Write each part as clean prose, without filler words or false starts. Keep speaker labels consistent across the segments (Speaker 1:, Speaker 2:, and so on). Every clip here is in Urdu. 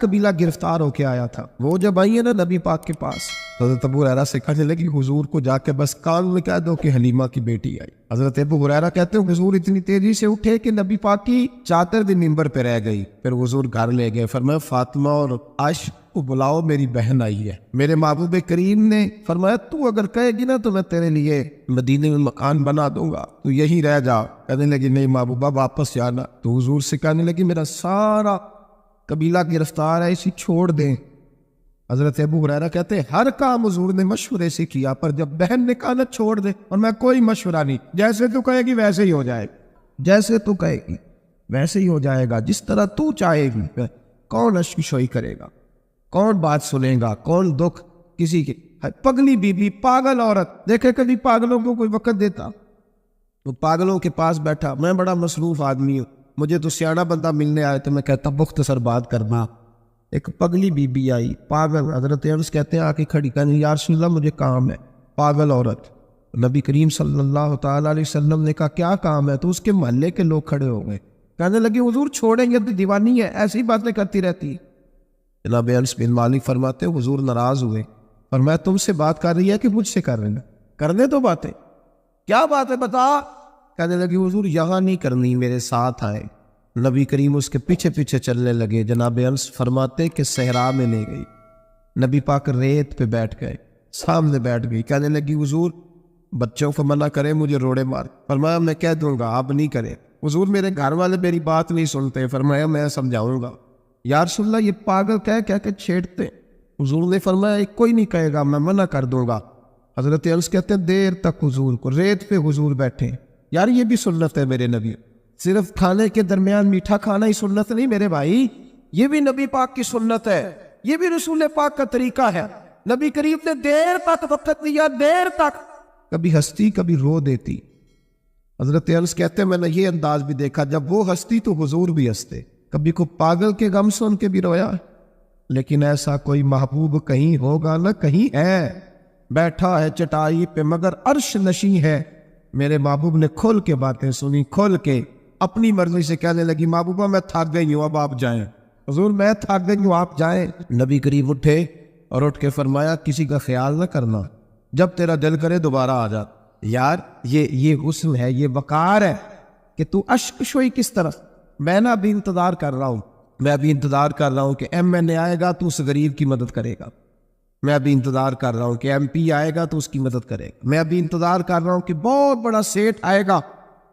Speaker 1: قبیلہ گرفتار ہو کے آیا تھا. وہ جب آئی ہے نا نبی پاک کے پاس، حضرت ابو ہریرہ سے کہنے لگی حضور کو جا کے بس کان میں کہہ دو کہ حلیمہ کی بیٹی آئی. حضرت ابو ہریرہ کہتے ہیں حضور اتنی تیزی سے اٹھے کہ نبی پاک کی چادر بھی ممبر پہ رہ گئی. پھر حضور گھر لے گئے، فرمایا فاطمہ اور عائشہ کو بلاؤ، میری بہن آئی ہے. میرے محبوب کریم نے فرمایا تو اگر کہے گی نا تو میں تیرے لیے مدینے میں مکان بنا دوں گا، تو یہی رہ جا. کہنے لگی نہیں محبوبہ واپس جانا. تو حضور سے کہنے لگی میرا سارا قبیلہ گرفتار ہے، اسی چھوڑ دیں. حضرت ابو ہریرہ کہتے ہیں ہر کام حضور نے مشورے سے کیا، پر جب بہن نے کہا نا چھوڑ دے، اور میں کوئی مشورہ نہیں، جیسے تو کہے گی ویسے ہی ہو جائے گا، جیسے تو کہے گی ویسے ہی ہو جائے گا، جس طرح تو چاہے گی. کون اشک شوئی کرے گا، کون بات سنے گا، کون دکھ کسی کے. پگلی بی بی، پاگل عورت. دیکھے کبھی پاگلوں کو کوئی وقت دیتا؟ وہ پاگلوں کے پاس بیٹھا، میں بڑا مصروف آدمی ہوں، مجھے تو سیاڑا بندہ ملنے آئے تو میں کہتا مختصر بات کرنا. ایک پگلی بی بی آئی، پاگل. حضرت انس کہتے ہیں آ کے کھڑی، کہنے یا رسول اللہ مجھے کام ہے. پاگل عورت. نبی کریم صلی اللہ تعالیٰ علیہ وسلم نے کہا کیا کام ہے؟ تو اس کے محلے کے لوگ کھڑے ہو گئے، کہنے لگے حضور چھوڑیں گے تو دیوانی ہے، ایسی باتیں کرتی رہتی. جناب انس بن مالک فرماتے ہیں حضور ناراض ہوئے، اور میں تم سے بات کر رہی ہے کہ مجھ سے کر رہے ہیں؟ کرنے تو باتیں. کیا بات ہے بتا. کہنے لگی حضور یہاں نہیں کرنی، میرے ساتھ آئے. نبی کریم اس کے پیچھے پیچھے چلنے لگے. جناب انس فرماتے کہ صحرا میں لے گئی. نبی پاک ریت پہ بیٹھ گئے، سامنے بیٹھ گئی. کہنے لگی حضور بچوں کو منع کرے مجھے روڑے مار. فرمایا میں کہہ دوں گا، آپ نہیں کریں. حضور میرے گھر والے میری بات نہیں سنتے. فرمایا میں سمجھاؤں گا. یا رسول اللہ یہ پاگل کہہ کے چھیڑتے. حضور نے فرمایا کوئی نہیں کہے گا، میں منع کر دوں گا. حضرت انس کہتے ہیں دیر تک حضور کو ریت پہ حضور بیٹھے. یار یہ بھی سنت ہے میرے نبی. صرف کھانے کے درمیان میٹھا کھانا ہی سنت نہیں میرے بھائی، یہ بھی نبی پاک کی سنت ہے، یہ بھی رسول پاک کا طریقہ ہے. نبی کریم نے دیر تک وقت لیا، دیر تک. کبھی ہستی کبھی رو دیتی. حضرت انس کہتے ہیں میں نے یہ انداز بھی دیکھا، جب وہ ہستی تو حضور بھی ہنستے. کبھی کو پاگل کے غم سن کے بھی رویا. لیکن ایسا کوئی محبوب کہیں ہوگا نہ کہیں ہے. بیٹھا ہے چٹائی پہ مگر عرش نشیں ہے. میرے محبوب نے کھول کے باتیں سنی، کھول کے اپنی مرضی سے. کہنے لگی محبوبہ میں تھک گئی ہوں، اب آپ جائیں. حضور میں تھک گئی ہوں، آپ جائیں. نبی کریم اٹھے اور اٹھ کے فرمایا کسی کا خیال نہ کرنا، جب تیرا دل کرے دوبارہ آ جا. یار یہ حسن ہے، یہ وقار ہے کہ تو اشک شوئی کس طرح. میں نہ ابھی انتظار کر رہا ہوں، میں ابھی انتظار کر رہا ہوں کہ ایم این اے آئے گا تو اس غریب کی مدد کرے گا. میں ابھی انتظار کر رہا ہوں کہ ایم پی آئے گا تو اس کی مدد کرے گا. میں ابھی انتظار کر رہا ہوں کہ بہت بڑا سیٹ آئے گا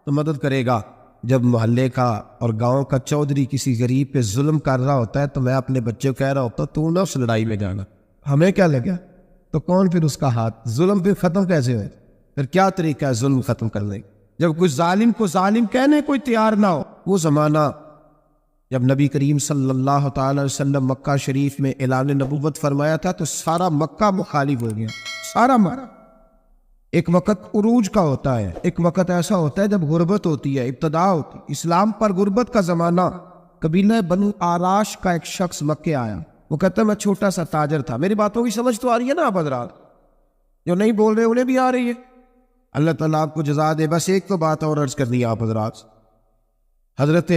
Speaker 1: تو مدد کرے گا. جب محلے کا اور گاؤں کا چودھری کسی غریب پہ ظلم کر رہا ہوتا ہے تو میں اپنے بچے کو کہہ رہا ہوتا تو نہ اس لڑائی میں جانا. ہمیں کیا لگا تو کون پھر اس کا ہاتھ. ظلم پھر ختم کیسے ہوئے؟ پھر کیا طریقہ ہے ظلم ختم کرنے کا جب کوئی ظالم کو ظالم کہنے کوئی تیار نہ ہو؟ وہ زمانہ جب نبی کریم صلی اللہ تعالی وسلم مکہ شریف میں اعلان نبوت فرمایا تھا تو سارا مکہ مخالف ہو گیا. سارا مکہ. ایک وقت عروج کا ہوتا ہے، ایک وقت ایسا ہوتا ہے جب غربت ہوتی ہے، ابتدا ہوتی. اسلام پر غربت کا زمانہ. قبیلہ بنو آراش کا ایک شخص مکے آیا. وہ کہتا ہے میں چھوٹا سا تاجر تھا. میری باتوں کی سمجھ تو آ رہی ہے نا آپ حضرات؟ جو نہیں بول رہے انہیں بھی آ رہی ہے. اللہ تعالیٰ آپ کو جزا دے. بس ایک تو بات اور عرض کر دی آپ حضرات. حضرت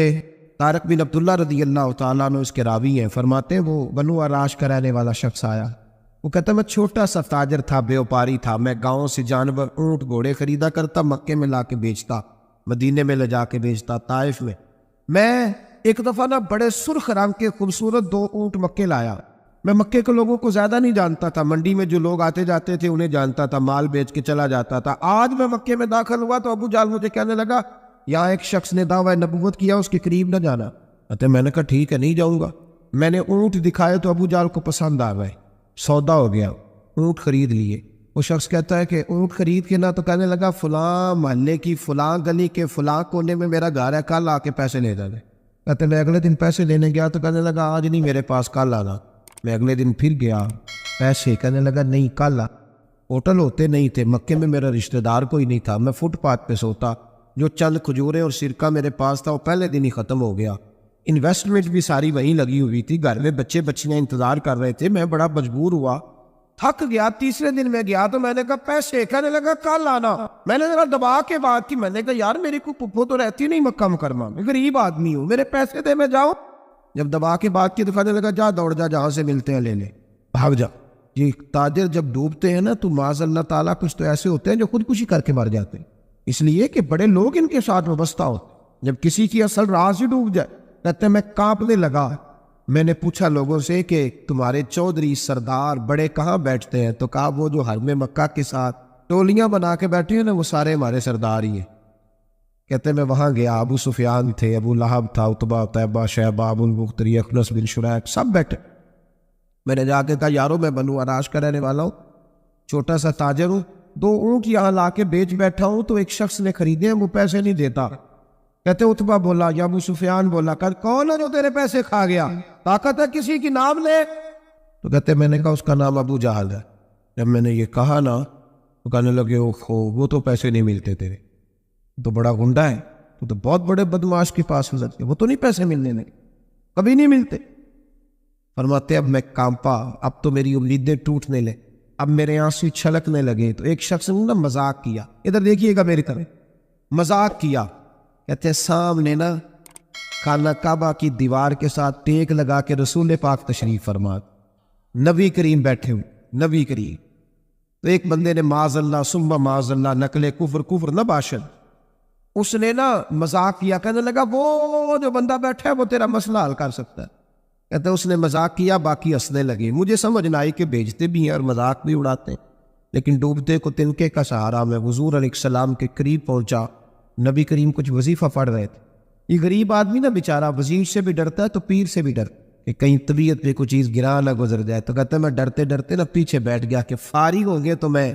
Speaker 1: طارق بن عبداللہ رضی اللہ تعالیٰ عنہ اس کے راوی ہیں، فرماتے ہیں وہ بنو آراش کا رہنے والا شخص آیا. وہ کہتا میں چھوٹا سا تاجر تھا، بیوپاری تھا. میں گاؤں سے جانور اونٹ گھوڑے خریدا کرتا، مکے میں لا کے بیچتا، مدینے میں لے جا کے بیچتا، طائف میں. میں ایک دفعہ نا بڑے سرخ رنگ کے خوبصورت 2 اونٹ مکے لایا. میں مکے کے لوگوں کو زیادہ نہیں جانتا تھا، منڈی میں جو لوگ آتے جاتے تھے انہیں جانتا تھا، مال بیچ کے چلا جاتا تھا. آج میں مکے میں داخل ہوا تو ابو جہل مجھے کہنے لگا یہاں ایک شخص نے دعویٰ نبوت کیا، اس کے قریب نہ جانا. میں نے کہا ٹھیک ہے نہیں جاؤں گا. میں نے اونٹ دکھائے تو ابو جہل کو پسند آ گئے، سودا ہو گیا، اونٹ خرید لیے. وہ شخص کہتا ہے کہ اونٹ خرید کے نہ تو کہنے لگا فلاں محلے کی فلاں گلی کے فلاں کونے میں میرا گھر ہے، کل آ کے پیسے لے جانے. کہتے میں اگلے دن پیسے لینے گیا تو کہنے لگا آج نہیں میرے پاس، کل آنا. میں اگلے دن پھر گیا پیسے، کہنے لگا نہیں کل آ. ہوٹل ہوتے نہیں تھے مکے میں، میرا رشتہ دار کوئی نہیں تھا، میں فٹ پاتھ پہ سوتا. جو چند کھجورے اور سرکہ میرے پاس تھا وہ پہلے دن ہی ختم ہو گیا. انویسٹمنٹ بھی ساری وہیں لگی ہوئی تھی، گھر میں بچے بچیاں انتظار کر رہے تھے. میں بڑا مجبور ہوا، تھک گیا. تیسرے دن میں گیا تو میں نے کہا پیسے، کہنے لگا کل آنا. میں نے ذرا دبا کے بات کی، میں نے کہا یار میری کو پپو تو رہتی نہیں مکہ مکرمہ میں، غریب آدمی ہوں، میرے پیسے دے میں جاؤں. جب دبا کے بات کی تو کہنے لگا جا دوڑ جا، جہاں سے ملتے ہیں لے لے، بھاگ جا۔ یہ تاجر جب ڈوبتے ہیں نا تو معاذ اللہ تعالیٰ کچھ تو ایسے ہوتے ہیں جو خودکشی کر کے مر جاتے ہیں، اس لیے کہ بڑے لوگ ان کے ساتھ وابستہ ہوتے ہیں۔ جب کسی کی اصل راز ہی ڈوب جائے، کہتے ہیں میں کانپنے لگا۔ میں نے پوچھا لوگوں سے کہ تمہارے چودھری سردار بڑے کہاں بیٹھتے ہیں؟ تو کہا وہ جو حرم مکہ کے ساتھ ٹولیاں بنا کے بیٹھے ہیں نا، وہ سارے ہمارے سردار ہی ہیں۔ کہتے ہیں میں وہاں گیا، ابو سفیان تھے، ابو لہب تھا، عتبہ، طیبہ، شیبہ، ابو البختری، اخنس بن شریح، سب بیٹھے۔ میں نے جا کے کہا یارو میں بنو عراش کا رہنے والا ہوں، چھوٹا سا تاجر ہوں، 2 اونٹ یہاں لا کے بیچ بیٹھا ہوں تو ایک شخص نے خریدے ہیں، وہ پیسے نہیں دیتا۔ کہتے عتبہ بولا یا ابو سفیان بولا کہ کون ہے جو تیرے پیسے کھا گیا؟ طاقت ہے کسی کی، نام لے۔ تو کہتے میں نے کہا اس کا نام ابو جہل ہے۔ جب میں نے یہ کہا نا تو کہنے لگے اوہو وہ تو پیسے نہیں ملتے تیرے، تو بڑا گنڈا ہے، تو بہت بڑے بدماش کے پاس گزرتے، وہ تو نہیں پیسے ملنے لگے، کبھی نہیں ملتے۔ فرماتے اب میں کانپا، اب تو میری امیدیں ٹوٹنے لے، اب میرے آنسو چھلکنے لگے۔ تو ایک شخص نے نا مذاق کیا، ادھر دیکھیے گا میری طرف، مذاق کیا۔ کہتے ہیں سامنے نا خانہ کعبہ کی دیوار کے ساتھ ٹیک لگا کے رسول پاک تشریف فرما، نبی کریم بیٹھے ہوئے، نبی کریم۔ تو ایک بندے نے معاذ اللہ ثم معاذ اللہ نقل کفر نہ باشد، اس نے نا مذاق کیا، کہنے لگا وہ جو بندہ بیٹھا ہے وہ تیرا مسئلہ حل کر سکتا ہے۔ کہتے ہیں اس نے مذاق کیا، باقی ہنسنے لگے۔ مجھے سمجھ نہ آئی کہ بیچتے بھی ہیں اور مذاق بھی اڑاتے ہیں، لیکن ڈوبتے کو تنکے کا سہارا میں حضور علیہ السلام کے قریب پہنچا۔ نبی کریم کچھ وظیفہ پڑھ رہے تھے۔ یہ غریب آدمی نا بیچارہ وزیر سے بھی ڈرتا ہے تو پیر سے بھی ڈرتا کہ کہیں طبیعت پہ کوئی چیز گرا نہ گزر جائے۔ تو کہتے ہیں میں ڈرتے ڈرتے نا پیچھے بیٹھ گیا کہ فارغ ہوں گے تو میں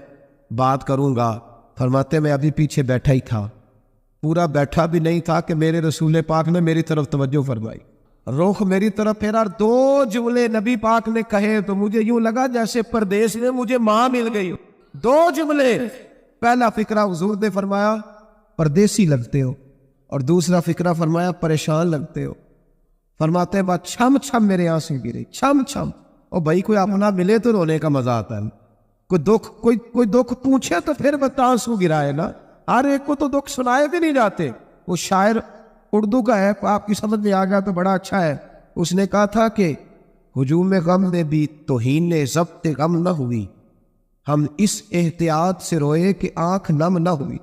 Speaker 1: بات کروں گا۔ فرماتے میں ابھی پیچھے بیٹھا ہی تھا، پورا بیٹھا بھی نہیں تھا کہ میرے رسول پاک نے میری طرف توجہ فرمائی، رخ میری طرف پھیرا، 2 جملے نبی پاک نے کہے تو مجھے یوں لگا جیسے پردیس میں مجھے ماں مل گئی۔ 2 جملے، پہلا فقرہ حضور نے فرمایا پردیسی لگتے ہو، اور دوسرا فقرہ فرمایا پریشان لگتے ہو۔ فرماتے ہیں بات چھم چھم میرے آنسو گرے، چھم چھم۔ اور بھائی کوئی اپنا ملے تو رونے کا مزہ آتا ہے، کوئی دکھ پوچھے تو پھر بتا آنسو گرائے نا، ہر ایک کو تو دکھ سنائے بھی نہیں جاتے۔ وہ شاعر اردو کا ہے، آپ کی سمجھ میں آ گیا تو بڑا اچھا ہے۔ اس نے کہا تھا کہ ہجوم غم میں بھی توہین ضبط غم نہ ہوئی، ہم اس احتیاط سے روئے کہ آنکھ نم نہ ہوئی۔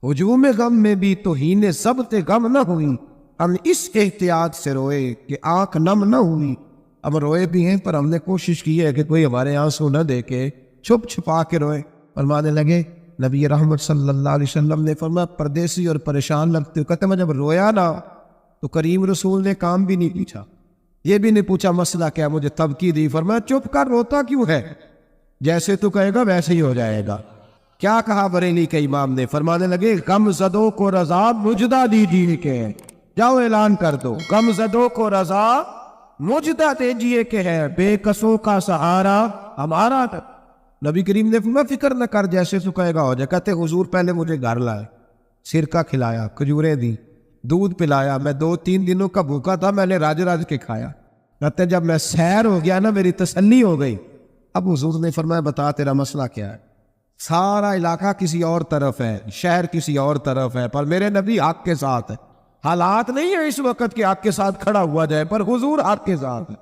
Speaker 1: ہجوم غم میں بھی توہین ضبط غم نہ ہوئی، ہم اس احتیاط سے روئے کہ آنکھ نم نہ ہوئی۔ اب روئے بھی ہیں پر ہم نے کوشش کی ہے کہ کوئی ہمارے آنسو نہ دیکھے، چھپ چھپا کے روئے۔ فرمانے لگے نبی رحمت صلی اللہ علیہ وسلم نے فرمایا پردیسی اور پریشان لگتے ہو۔ کہتے میں جب رویا نا تو کریم رسول نے کام بھی نہیں پوچھا، یہ بھی نہیں پوچھا مسئلہ کیا، مجھے تبکی دی۔ فرمایا چپ کر، روتا کیوں ہے؟ جیسے تو کہے گا ویسے ہی ہو جائے گا۔ کیا کہا بریلی کے امام نے؟ فرمانے لگے غم زدوں کو رضا مجدہ دیجیے کہ جاؤ اعلان کر دو، غم زدوں کو رضا مجدہ دیجیے کہ ہے، بے کسوں کا سہارا ہمارا۔ نبی کریم نے فرمایا فکر نہ کر، جیسے تو کہے گا ہو جائے۔ کہتے حضور پہلے مجھے گھر لائے، سرکہ کھلایا، کھجوریں دی، دودھ پلایا، میں 2-3 دنوں کا بھوکا تھا، میں نے راج کے کھایا۔ کہتے جب میں سیر ہو گیا نا میری تسلی ہو گئی۔ اب حضور نے فرمایا بتا تیرا مسئلہ کیا ہے؟ سارا علاقہ کسی اور طرف ہے، شہر کسی اور طرف ہے، پر میرے نبی حق کے ساتھ ہے۔ حالات نہیں ہے اس وقت کہ حق کے ساتھ کھڑا ہوا جائے، پر حضور حق کے ساتھ ہے۔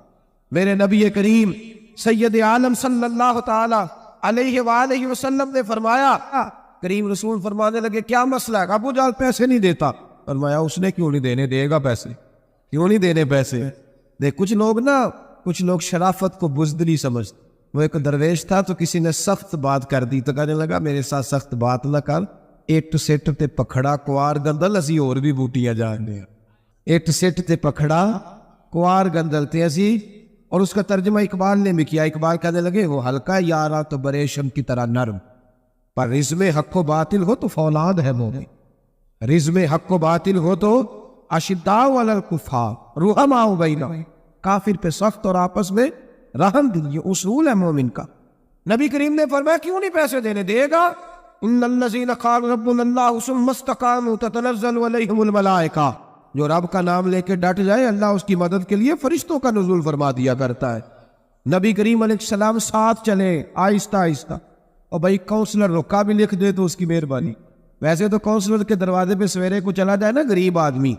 Speaker 1: میرے نبی کریم سید عالم صلی اللہ تعالی علیہ وآلہ وسلم نے فرمایا، کریم رسول فرمانے لگے کیا مسئلہ ہے؟ ابو جہل پیسے نہیں دیتا۔ فرمایا اس نے کیوں نہیں دینے، دے گا پیسے، کیوں نہیں دینے پیسے؟ دیکھ کچھ لوگ شرافت کو بزدلی سمجھتے۔ وہ ایک درویش تھا تو کسی نے سخت بات کر دی تو کہنے لگا میرے ساتھ سخت بات نہ کر، ایٹ سیٹ تے پکھڑا کوار گندل اسی اور بھی بوٹیاں جاننے، ایٹ سیٹ تے پکھڑا کوار گندل تے اسی۔ اور اس کا ترجمہ اقبال نے بھی کیا۔ اقبال کہنے لگے وہ ہلکا یارا تو بریشم کی طرح نرم، پر رزم حق و باطل ہو تو فولاد ہے مومن، رزم حق و باطل ہو تو اشداء علی الکفار رحماء بینہم، کافر پہ سخت اور آپس میں رحم دل، یہ اصول ہے مومن کا۔ نبی کریم نے فرمایا کیوں نہیں پیسے دینے، دے گا۔ ان الذین قالوا ربنا اللہ ثم استقاموا تتنزل علیہم الملائکہ، جو رب کا نام لے کے ڈٹ جائے اللہ اس کی مدد کے لیے فرشتوں کا نزول فرما دیا کرتا ہے۔ نبی کریم علیہ السلام ساتھ چلے آہستہ آہستہ، اور بھائی کونسلر رکا بھی لکھ دے تو اس کی مہربانی۔ ویسے تو کونسلر کے دروازے پہ سویرے کو چلا جائے نا غریب آدمی،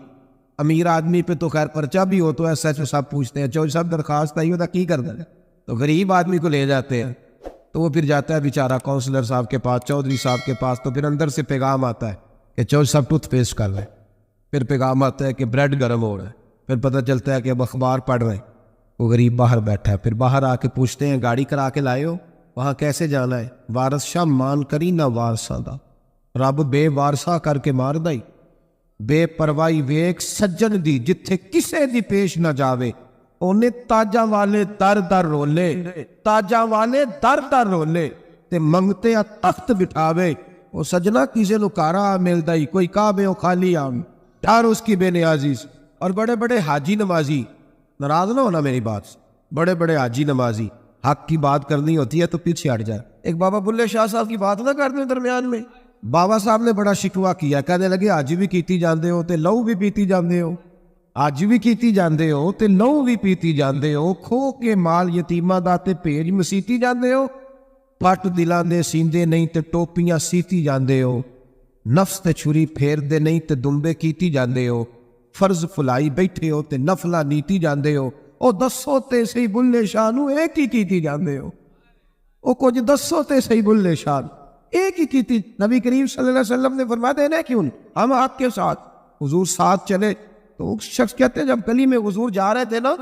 Speaker 1: امیر آدمی پہ تو خیر پرچہ بھی ہو تو ایسا ایسا سب پوچھتے ہیں چودھری صاحب درخواست آئی ہوتا کی کرنا ہے، تو غریب آدمی کو لے جاتے ہیں، تو وہ پھر جاتا ہے بیچارہ کونسلر صاحب کے پاس، چودھری صاحب کے پاس، تو پھر اندر سے پیغام آتا ہے کہ چودھری صاحب ٹوتھ پیسٹ کر رہے ہیں، پھر پیغام آتا ہے کہ بریڈ گرم ہو رہا ہے، پھر پتہ چلتا ہے کہ اب اخبار پڑھ رہے ہیں، وہ غریب باہر بیٹھا ہے، پھر باہر آ کے پوچھتے ہیں گاڑی کرا کے لائے ہو، وہاں کیسے جانا ہے؟ وارث شاہ مان کری نہ وارثاں دا، رب بے وارثا کر کے مار دائی، بے پروائی ویک سجن دی جتھے کسے دی پیش نہ جاوے، اونے تاجاں والے در در رولے، تاجاں والے در در رولے تے منگتے آ تخت بٹھاوے، وہ سجنا کسے نو کارا ملدا ہی کوئی کعبے او خالی آم ڈر اس کی بے نیازی سے۔ اور بڑے بڑے حاجی نمازی، ناراض نہ ہونا میری بات سے، بڑے بڑے حاجی نمازی حق کی بات کرنی ہوتی ہے تو پیچھے ہٹ جائے، ایک بابا بلے شاہ صاحب کی بات نہ کرتے درمیان میں، بابا صاحب نے بڑا شکوہ کیا، کہنے لگے حج بھی کیتی جاندے ہو تے لہو بھی پیتی جاندے ہو، حج بھی کیتی جاندے ہو تے لہو بھی پیتی جاندے ہو، کھو کے مال یتیماں دا تے بھیج مسیتی جاندے ہو، پٹ دلاں دے سیندے نہیں تے ٹوپیاں سیتی جاندے ہو، نفس تے چھری پھیر دے نہیں تے دمبے کیتی جاندے ہو، فرض فلائی بیٹھے ہو تے نفلہ نیتی جاندے ہو، او دسو تے سی بلے شاہ نو ایک ہی کیتی جاندے ہو، او کچھ دسو تے سی بلے شاہ ایک ہی کیتی۔ نبی کریم صلی اللہ علیہ وسلم نے فرما دینا کیوں ہم آپ کے ساتھ، حضور ساتھ چلے، تو اس شخص کہتے ہیں جب گلی میں حضور جا رہے تھے نا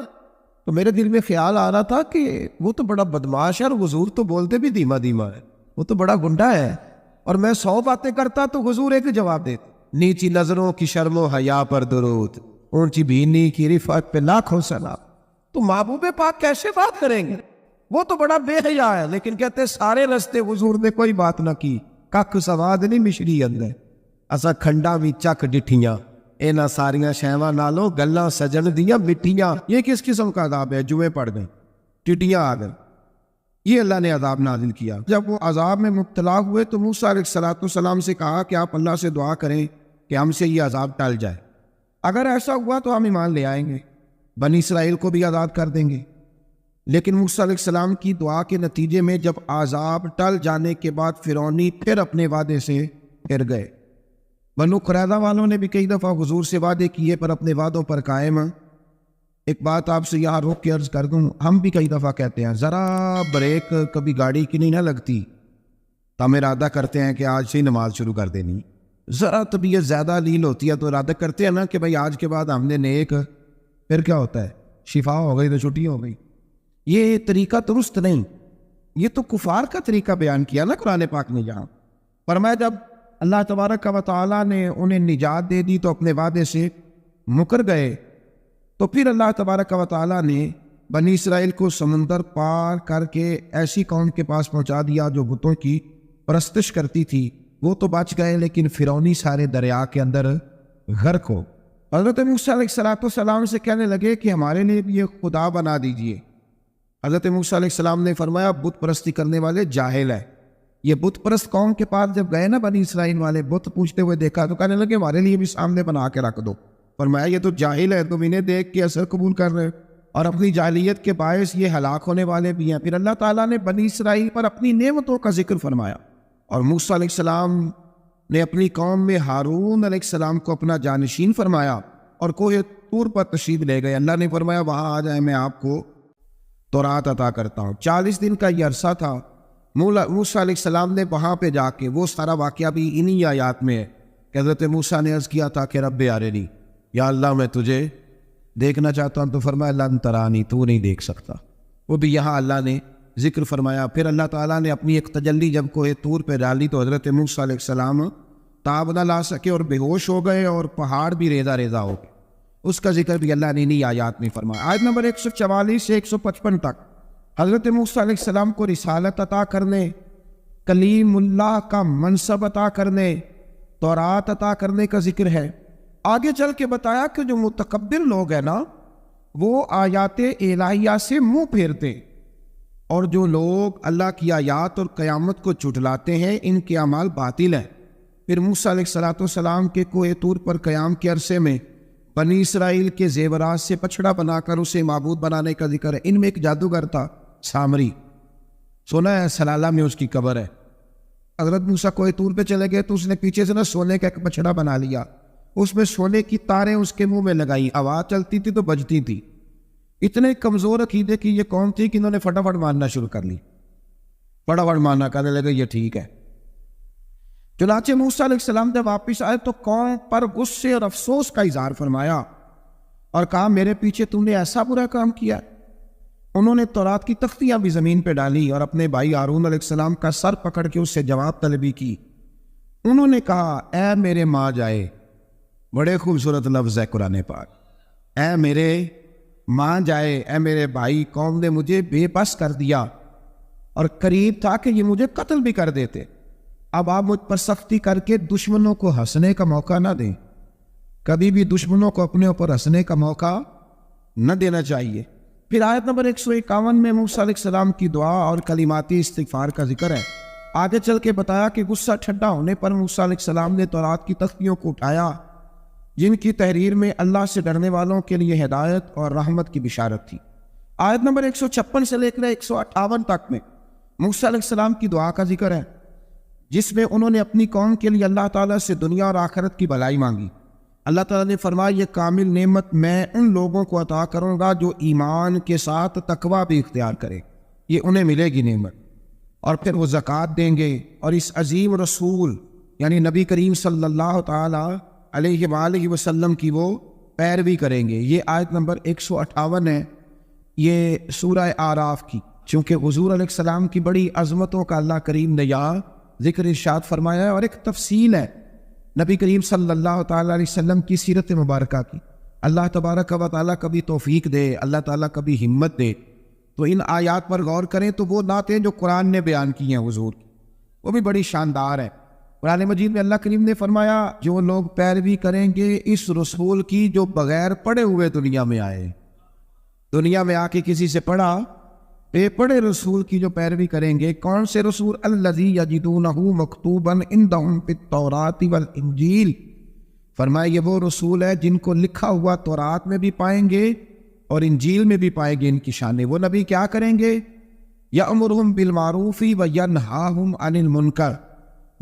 Speaker 1: تو میرے دل میں خیال آ رہا تھا کہ وہ تو بڑا بدماش ہے اور حضور تو بولتے بھی دھیما دھیما ہے، وہ تو بڑا گنڈا ہے، اور میں 100 باتیں کرتا تو حضور ایک جواب دیتے، نیچی نظروں کی شرم و حیا پر درود، اونچی بینی کی رفعت پہ لاکھوں سلام۔ تو محبوب پاک کیسے بات کریں گے؟ وہ تو بڑا بے حیا ہے، لیکن کہتے سارے رستے حضور نے کوئی بات نہ کی، کک سواد نہیں مشری اندر، اسا کھنڈا بھی چک ڈٹھیاں، اینا ساریاں شہواں نالوں گلاں سجن دیاں مٹھیاں۔ یہ کس قسم کا عذاب ہے؟ جوئے پڑ گئے، ٹٹیاں آ گئے، یہ اللہ نے عذاب نازل کیا۔ جب وہ عذاب میں مبتلا ہوئے تو موسیٰ علیہ السلام سے کہا کہ آپ اللہ سے دعا کریں کہ ہم سے یہ عذاب ٹل جائے، اگر ایسا ہوا تو ہم ایمان لے آئیں گے، بنی اسرائیل کو بھی آزاد کر دیں گے۔ لیکن موسیٰ علیہ السلام کی دعا کے نتیجے میں جب عذاب ٹل جانے کے بعد فرعونی پھر اپنے وعدے سے پھر گئے۔ بنو قریظہ والوں نے بھی کئی دفعہ حضور سے وعدے کیے پر اپنے وعدوں پر قائم ہیں۔ ایک بات آپ سے یہاں روک کے عرض کر دوں، ہم بھی کئی دفعہ کہتے ہیں ذرا بریک کبھی گاڑی کی نہیں نہ لگتی تو ہم ارادہ کرتے ہیں کہ آج سے ہی نماز شروع کر دینی، ذرا طبیعت زیادہ لیل ہوتی ہے تو ارادہ کرتے ہیں نا کہ بھائی آج کے بعد ہم نے نیک، پھر کیا ہوتا ہے شفا ہو گئی تو چھٹی ہو گئی۔ یہ طریقہ درست نہیں، یہ تو کفار کا طریقہ بیان کیا نا قرآن پاک نے جہاں فرمایا جب اللہ تبارک و تعالیٰ نے انہیں نجات دے دی تو اپنے وعدے سے مکر گئے، تو پھر اللہ تبارک و تعالیٰ نے بنی اسرائیل کو سمندر پار کر کے ایسی قوم کے پاس پہنچا دیا جو بتوں کی پرستش کرتی تھی، وہ تو بچ گئے لیکن فرعونی سارے دریا کے اندر غرق ہو۔ حضرت موسیٰ علیہ السلام سے کہنے لگے کہ ہمارے لیے بھی یہ خدا بنا دیجئے۔ حضرت موسیٰ علیہ السلام نے فرمایا بت پرستی کرنے والے جاہل ہیں۔ یہ بت پرست قوم کے پاس جب گئے نا بنی اسرائیل والے بت پوچھتے ہوئے دیکھا تو کہنے لگے ہمارے لیے بھی سامنے بنا کے رکھ دو۔ فرمایا یہ تو جاہل ہے، تم انہیں دیکھ کے اثر قبول کر رہے اور اپنی جاہلیت کے باعث یہ ہلاک ہونے والے بھی ہیں۔ پھر اللہ تعالیٰ نے بنی اسرائیل پر اپنی نعمتوں کا ذکر فرمایا اور موسیٰ علیہ السلام نے اپنی قوم میں ہارون علیہ السلام کو اپنا جانشین فرمایا اور کوہ طور پر تشریف لے گئے۔ اللہ نے فرمایا وہاں آ جائیں، میں آپ کو تورات عطا کرتا ہوں۔ 40 دن کا یہ عرصہ تھا۔ موسیٰ علیہ السلام نے وہاں پہ جا کے، وہ سارا واقعہ بھی انہی آیات میں ہے کہ حضرت موسیٰ نے عرض کیا تھا کہ رب ارنی، یا اللہ میں تجھے دیکھنا چاہتا ہوں، تو فرمایا لن ترانی، تو نہیں دیکھ سکتا۔ وہ بھی یہاں اللہ نے ذکر فرمایا۔ پھر اللہ تعالیٰ نے اپنی ایک تجلی جب کوہ طور پہ ڈالی تو حضرت موسیٰ علیہ السلام تاب نہ لا سکے اور بے ہوش ہو گئے اور پہاڑ بھی ریزہ ریزہ ہو گئے۔ اس کا ذکر بھی اللہ نے انہی آیات میں فرمایا۔ آیت نمبر 144 سے 155 تک حضرت موسیٰ علیہ السلام کو رسالت عطا کرنے، کلیم اللہ کا منصب عطا کرنے، تورات عطا کرنے کا ذکر ہے۔ آگے چل کے بتایا کہ جو متکبر لوگ ہیں نا وہ آیات الہیہ سے منہ پھیرتے، اور جو لوگ اللہ کی آیات اور قیامت کو جھٹلاتے ہیں ان کے اعمال باطل ہیں۔ پھر موسیٰ علیہ السلام کے کوہ طور پر قیام کے عرصے میں بنی اسرائیل کے زیورات سے پچھڑا بنا کر اسے معبود بنانے کا ذکر ہے۔ ان میں ایک جادوگر تھا سامری، سونا ہے سلالہ میں اس کی قبر ہے۔ حضرت موسیٰ کوہ طور پہ چلے گئے تو اس نے پیچھے سے نا سونے کا ایک بچڑا بنا لیا اس میں سونے کی تاریں اس کے منہ میں لگائیں، آواز چلتی تھی تو بجتی تھی۔ اتنے کمزور عقیدے کی یہ قوم تھی کہ انہوں نے فٹافٹ ماننا شروع کر لی، فٹافٹ ماننا، کہنے لگے یہ ٹھیک ہے۔ چنانچہ موسیٰ علیہ السلام جب واپس آئے تو قوم پر غصے اور افسوس کا اظہار فرمایا اور کہا میرے پیچھے تم نے ایسا برا کام کیا۔ انہوں نے تورات کی تختیاں بھی زمین پہ ڈالی اور اپنے بھائی ہارون علیہ السلام کا سر پکڑ کے اس سے جواب طلبی کی۔ انہوں نے کہا اے میرے ماں جائے، بڑے خوبصورت لفظ ہے قرآن پاک، اے میرے ماں جائے، اے میرے بھائی، قوم نے مجھے بے بس کر دیا اور قریب تھا کہ یہ مجھے قتل بھی کر دیتے۔ اب آپ مجھ پر سختی کر کے دشمنوں کو ہنسنے کا موقع نہ دیں، کبھی بھی دشمنوں کو اپنے اوپر ہنسنے کا موقع نہ دینا چاہیے۔ پھر آیت نمبر 151 میں موسیٰ علیہ السلام کی دعا اور کلماتی استغفار کا ذکر ہے۔ آگے چل کے بتایا کہ غصہ ٹھنڈا ہونے پر موسیٰ علیہ السلام نے تورات کی تختیوں کو اٹھایا جن کی تحریر میں اللہ سے ڈرنے والوں کے لیے ہدایت اور رحمت کی بشارت تھی۔ آیت نمبر 156 سے لے کر 158 تک میں موسیٰ علیہ السلام کی دعا کا ذکر ہے، جس میں انہوں نے اپنی قوم کے لیے اللہ تعالیٰ سے دنیا اور آخرت کی بھلائی مانگی۔ اللہ تعالیٰ نے فرمایا یہ کامل نعمت میں ان لوگوں کو عطا کروں گا جو ایمان کے ساتھ تقوی بھی اختیار کرے، یہ انہیں ملے گی نعمت، اور پھر وہ زکوٰۃ دیں گے اور اس عظیم رسول یعنی نبی کریم صلی اللہ تعالیٰ علیہ وآلہ وسلم کی وہ پیروی کریں گے۔ یہ آیت نمبر 158 ہے، یہ سورہ آراف کی، چونکہ حضور علیہ السلام کی بڑی عظمتوں کا اللہ کریم نے یہاں ذکر ارشاد فرمایا ہے، اور ایک تفصیل ہے نبی کریم صلی اللہ تعالیٰ علیہ وسلم کی سیرت مبارکہ کی۔ اللہ تبارک و تعالیٰ کبھی توفیق دے، اللہ تعالیٰ کبھی ہمت دے تو ان آیات پر غور کریں تو وہ نعتیں جو قرآن نے بیان کی ہیں حضور کی، وہ بھی بڑی شاندار ہیں۔ قرآن مجید میں اللہ کریم نے فرمایا جو لوگ پیروی کریں گے اس رسول کی جو بغیر پڑھے ہوئے دنیا میں آئے، دنیا میں آ کے کسی سے پڑھا، بے پڑھے رسول کی جو پیروی کریں گے۔ کون سے رسول؟ الذی یجدونہ مکتوبا عندہم فی التوراۃ والانجیل، فرمایا یہ وہ رسول ہے جن کو لکھا ہوا تورات میں بھی پائیں گے اور انجیل میں بھی پائیں گے ان کی شانیں۔ وہ نبی کیا کریں گے؟ یأمرہم بالمعروف وینہاہم عن المنکر،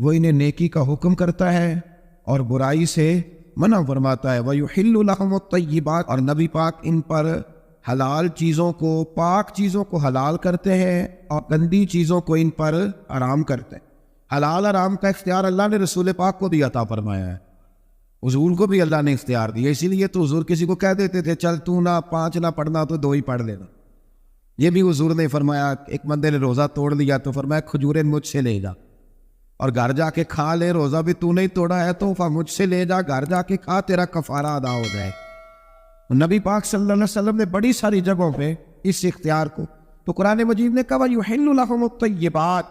Speaker 1: وہ انہیں نیکی کا حکم کرتا ہے اور برائی سے منع فرماتا ہے۔ ویحل لہم الطیبات، اور نبی پاک ان پر حلال چیزوں کو، پاک چیزوں کو حلال کرتے ہیں اور گندی چیزوں کو ان پر حرام کرتے ہیں۔ حلال حرام کا اختیار اللہ نے رسول پاک کو بھی عطا فرمایا ہے، حضور کو بھی اللہ نے اختیار دیا۔ اسی لیے تو حضور کسی کو کہہ دیتے تھے چل تو نہ 5 نہ پڑھنا تو 2 ہی پڑھ لینا، یہ بھی حضور نے فرمایا۔ ایک بندے نے روزہ توڑ لیا تو فرمایا کھجوریں مجھ سے لے جا اور گھر جا کے کھا لے، روزہ بھی تو نہیں توڑا ہے تو مجھ سے لے جا، گھر جا کے کھا، تیرا کفارہ ادا ہو جائے۔ نبی پاک صلی اللہ علیہ وسلم نے بڑی ساری جگہوں پہ اس اختیار کو، تو قرآن مجید نے کہا وَيُحِلُّ لَهُمُ الطَّيِّبَاتِ،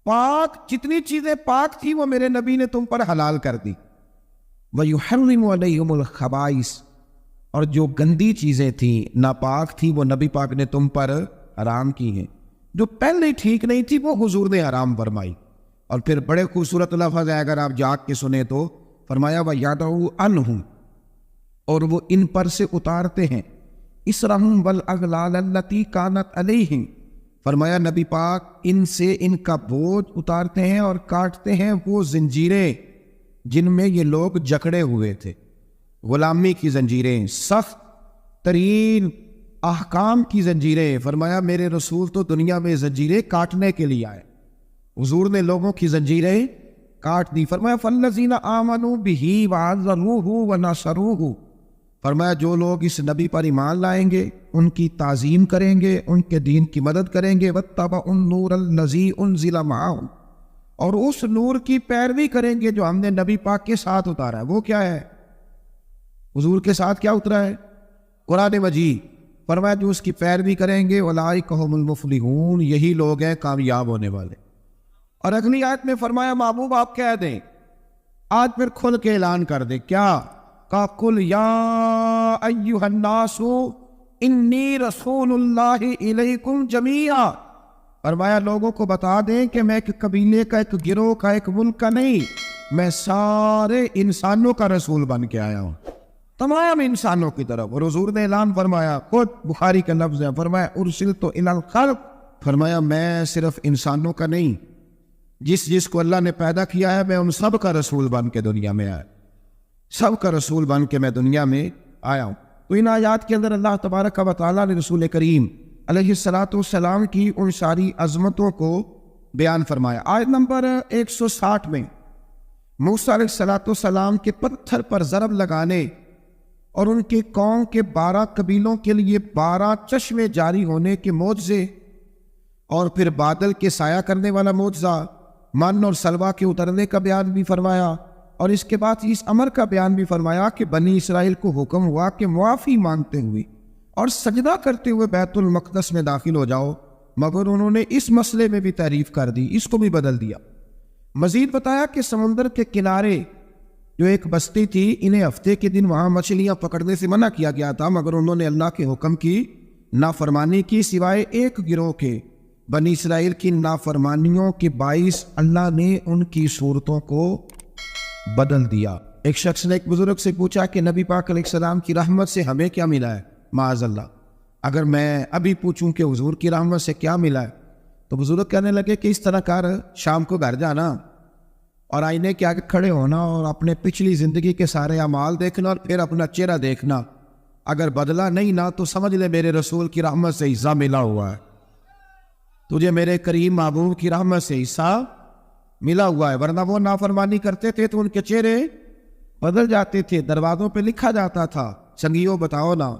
Speaker 1: پاک جتنی چیزیں پاک تھی وہ میرے نبی نے تم پر حلال کر دی۔ وَيُحَرِّمُ عَلَيْهِمُ الْخَبَائِثَ، اور جو گندی چیزیں تھیں ناپاک تھی وہ نبی پاک نے تم پر حرام کی ہیں، جو پہلے ٹھیک نہیں تھی وہ حضور نے حرام فرمائی۔ اور پھر بڑے خوبصورت لفظ ہے اگر آپ جاگ کے سنیں تو، فرمایا وَيَدْعُ عَنْهُمْ، اور وہ ان پر سے اتارتے ہیں اِسْرَهُمْ وَالْأَغْلَالَ الَّتِي كَانَتْ عَلَيْهِمْ، فرمایا نبی پاک ان سے ان کا بوجھ اتارتے ہیں اور کاٹتے ہیں وہ زنجیریں جن میں یہ لوگ جکڑے ہوئے تھے، غلامی کی زنجیریں، سخت ترین احکام کی زنجیریں۔ فرمایا میرے رسول تو دنیا میں زنجیریں کاٹنے کے لیے آئے، حضور نے لوگوں کی زنجیریں کاٹ دی۔ فرمایا فَالَّذِينَ آمَنُوا بِهِ وَعَزَّرُوهُ وَنَصَرُوهُ، فرمایا جو لوگ اس نبی پر ایمان لائیں گے، ان کی تعظیم کریں گے، ان کے دین کی مدد کریں گے، وَاتَّبَعُوا النُّورَ الَّذِي أُنزِلَ مَعَهُ، اور اس نور کی پیروی کریں گے جو ہم نے نبی پاک کے ساتھ اتارا ہے۔ وہ کیا ہے؟ حضور کے ساتھ کیا اترا ہے؟ قرآن مجید۔ فرمایا جو اس کی پیروی کریں گے اولئک هم المفلحون، یہی لوگ ہیں کامیاب ہونے والے۔ اور اگلی آیت میں فرمایا محبوب آپ کہہ دیں، آج پھر کھل کے اعلان کر دیں، کیا کہا؟ قل یا ایھا الناس انی رسول اللہ الیکم جمیعا، فرمایا لوگوں کو بتا دیں کہ میں ایک قبیلے کا، ایک گروہ کا، ایک ملک کا نہیں، میں سارے انسانوں کا رسول بن کے آیا ہوں، تمام انسانوں کی طرف۔ اور حضور نے اعلان فرمایا، خود بخاری کا لفظ ہے، فرمایا ارسلت الی الخلق، فرمایا میں صرف انسانوں کا نہیں، جس کو اللہ نے پیدا کیا ہے میں ان سب کا رسول بن کے دنیا میں آیا۔ سب کا رسول بن کے میں دنیا میں آیا ہوں۔ تو ان آیات کے اندر اللہ تبارک و تعالیٰ نے رسول کریم علیہ السلام کی ان ساری عظمتوں کو بیان فرمایا۔ آیت نمبر 160 میں موسیٰ علیہ السلام کے پتھر پر ضرب لگانے اور ان کی قوم کے 12 قبیلوں کے لیے 12 چشمے جاری ہونے کے معجزے، اور پھر بادل کے سایہ کرنے والا معجزہ، من اور سلوہ کے اترنے کا بیان بھی فرمایا، اور اس کے بعد اس امر کا بیان بھی فرمایا کہ بنی اسرائیل کو حکم ہوا کہ معافی مانگتے ہوئے اور سجدہ کرتے ہوئے بیت المقدس میں داخل ہو جاؤ، مگر انہوں نے اس مسئلے میں بھی تعریف کر دی، اس کو بھی بدل دیا۔ مزید بتایا کہ سمندر کے کنارے جو ایک بستی تھی، انہیں ہفتے کے دن وہاں مچھلیاں پکڑنے سے منع کیا گیا تھا، مگر انہوں نے اللہ کے حکم کی نافرمانی کی، سوائے ایک گروہ کے۔ بنی اسرائیل کی نافرمانیوں کے باعث اللہ نے ان کی صورتوں کو بدل دیا۔ ایک شخص نے ایک بزرگ سے پوچھا کہ نبی پاک علیہ السلام کی رحمت سے ہمیں کیا ملا ہے؟ معاذ اللہ، اگر میں ابھی پوچھوں کہ حضور کی رحمت سے کیا ملا ہے، تو بزرگ کہنے لگے کہ اس طرح کر، شام کو گھر جانا اور آئینے کے آگے کھڑے ہونا اور اپنے پچھلی زندگی کے سارے اعمال دیکھنا اور پھر اپنا چہرہ دیکھنا، اگر بدلا نہیں نہ تو سمجھ لے میرے رسول کی رحمت سے حصہ ملا ہوا ہے، تجھے میرے کریم محبوب کی رحمت سے حصہ ملا ہوا ہے۔ ورنہ وہ نافرمانی کرتے تھے تو ان کے چہرے بدل جاتے تھے، دروازوں پہ لکھا جاتا تھا۔ سنگیو بتاؤ نا،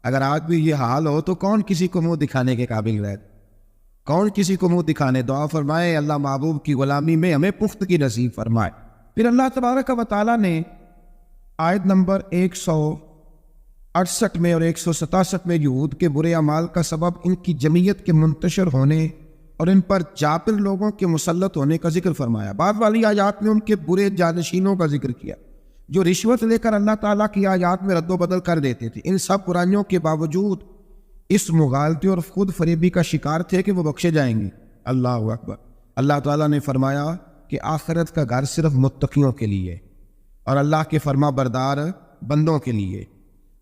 Speaker 1: اگر آج بھی یہ حال ہو تو کون کسی کو منہ دکھانے کے قابل رہے؟ کون کسی کو منہ دکھانے؟ دعا فرمائے اللہ محبوب کی غلامی میں ہمیں پختگی نصیب فرمائے۔ پھر اللہ تبارک و تعالیٰ نے آیت نمبر 168 میں اور 167 میں یہود کے برے اعمال کا سبب ان کی جمعیت کے منتشر ہونے اور ان پر جابر لوگوں کے مسلط ہونے کا ذکر فرمایا۔ بعد والی آیات میں ان کے برے جانشینوں کا ذکر کیا جو رشوت لے کر اللہ تعالیٰ کی آیات میں رد و بدل کر دیتے تھے۔ ان سب برائیوں کے باوجود اس مغالطے اور خود فریبی کا شکار تھے کہ وہ بخشے جائیں گے۔ اللہ اکبر۔ اللہ تعالیٰ نے فرمایا کہ آخرت کا گھر صرف متقیوں کے لیے اور اللہ کے فرما بردار بندوں کے لیے۔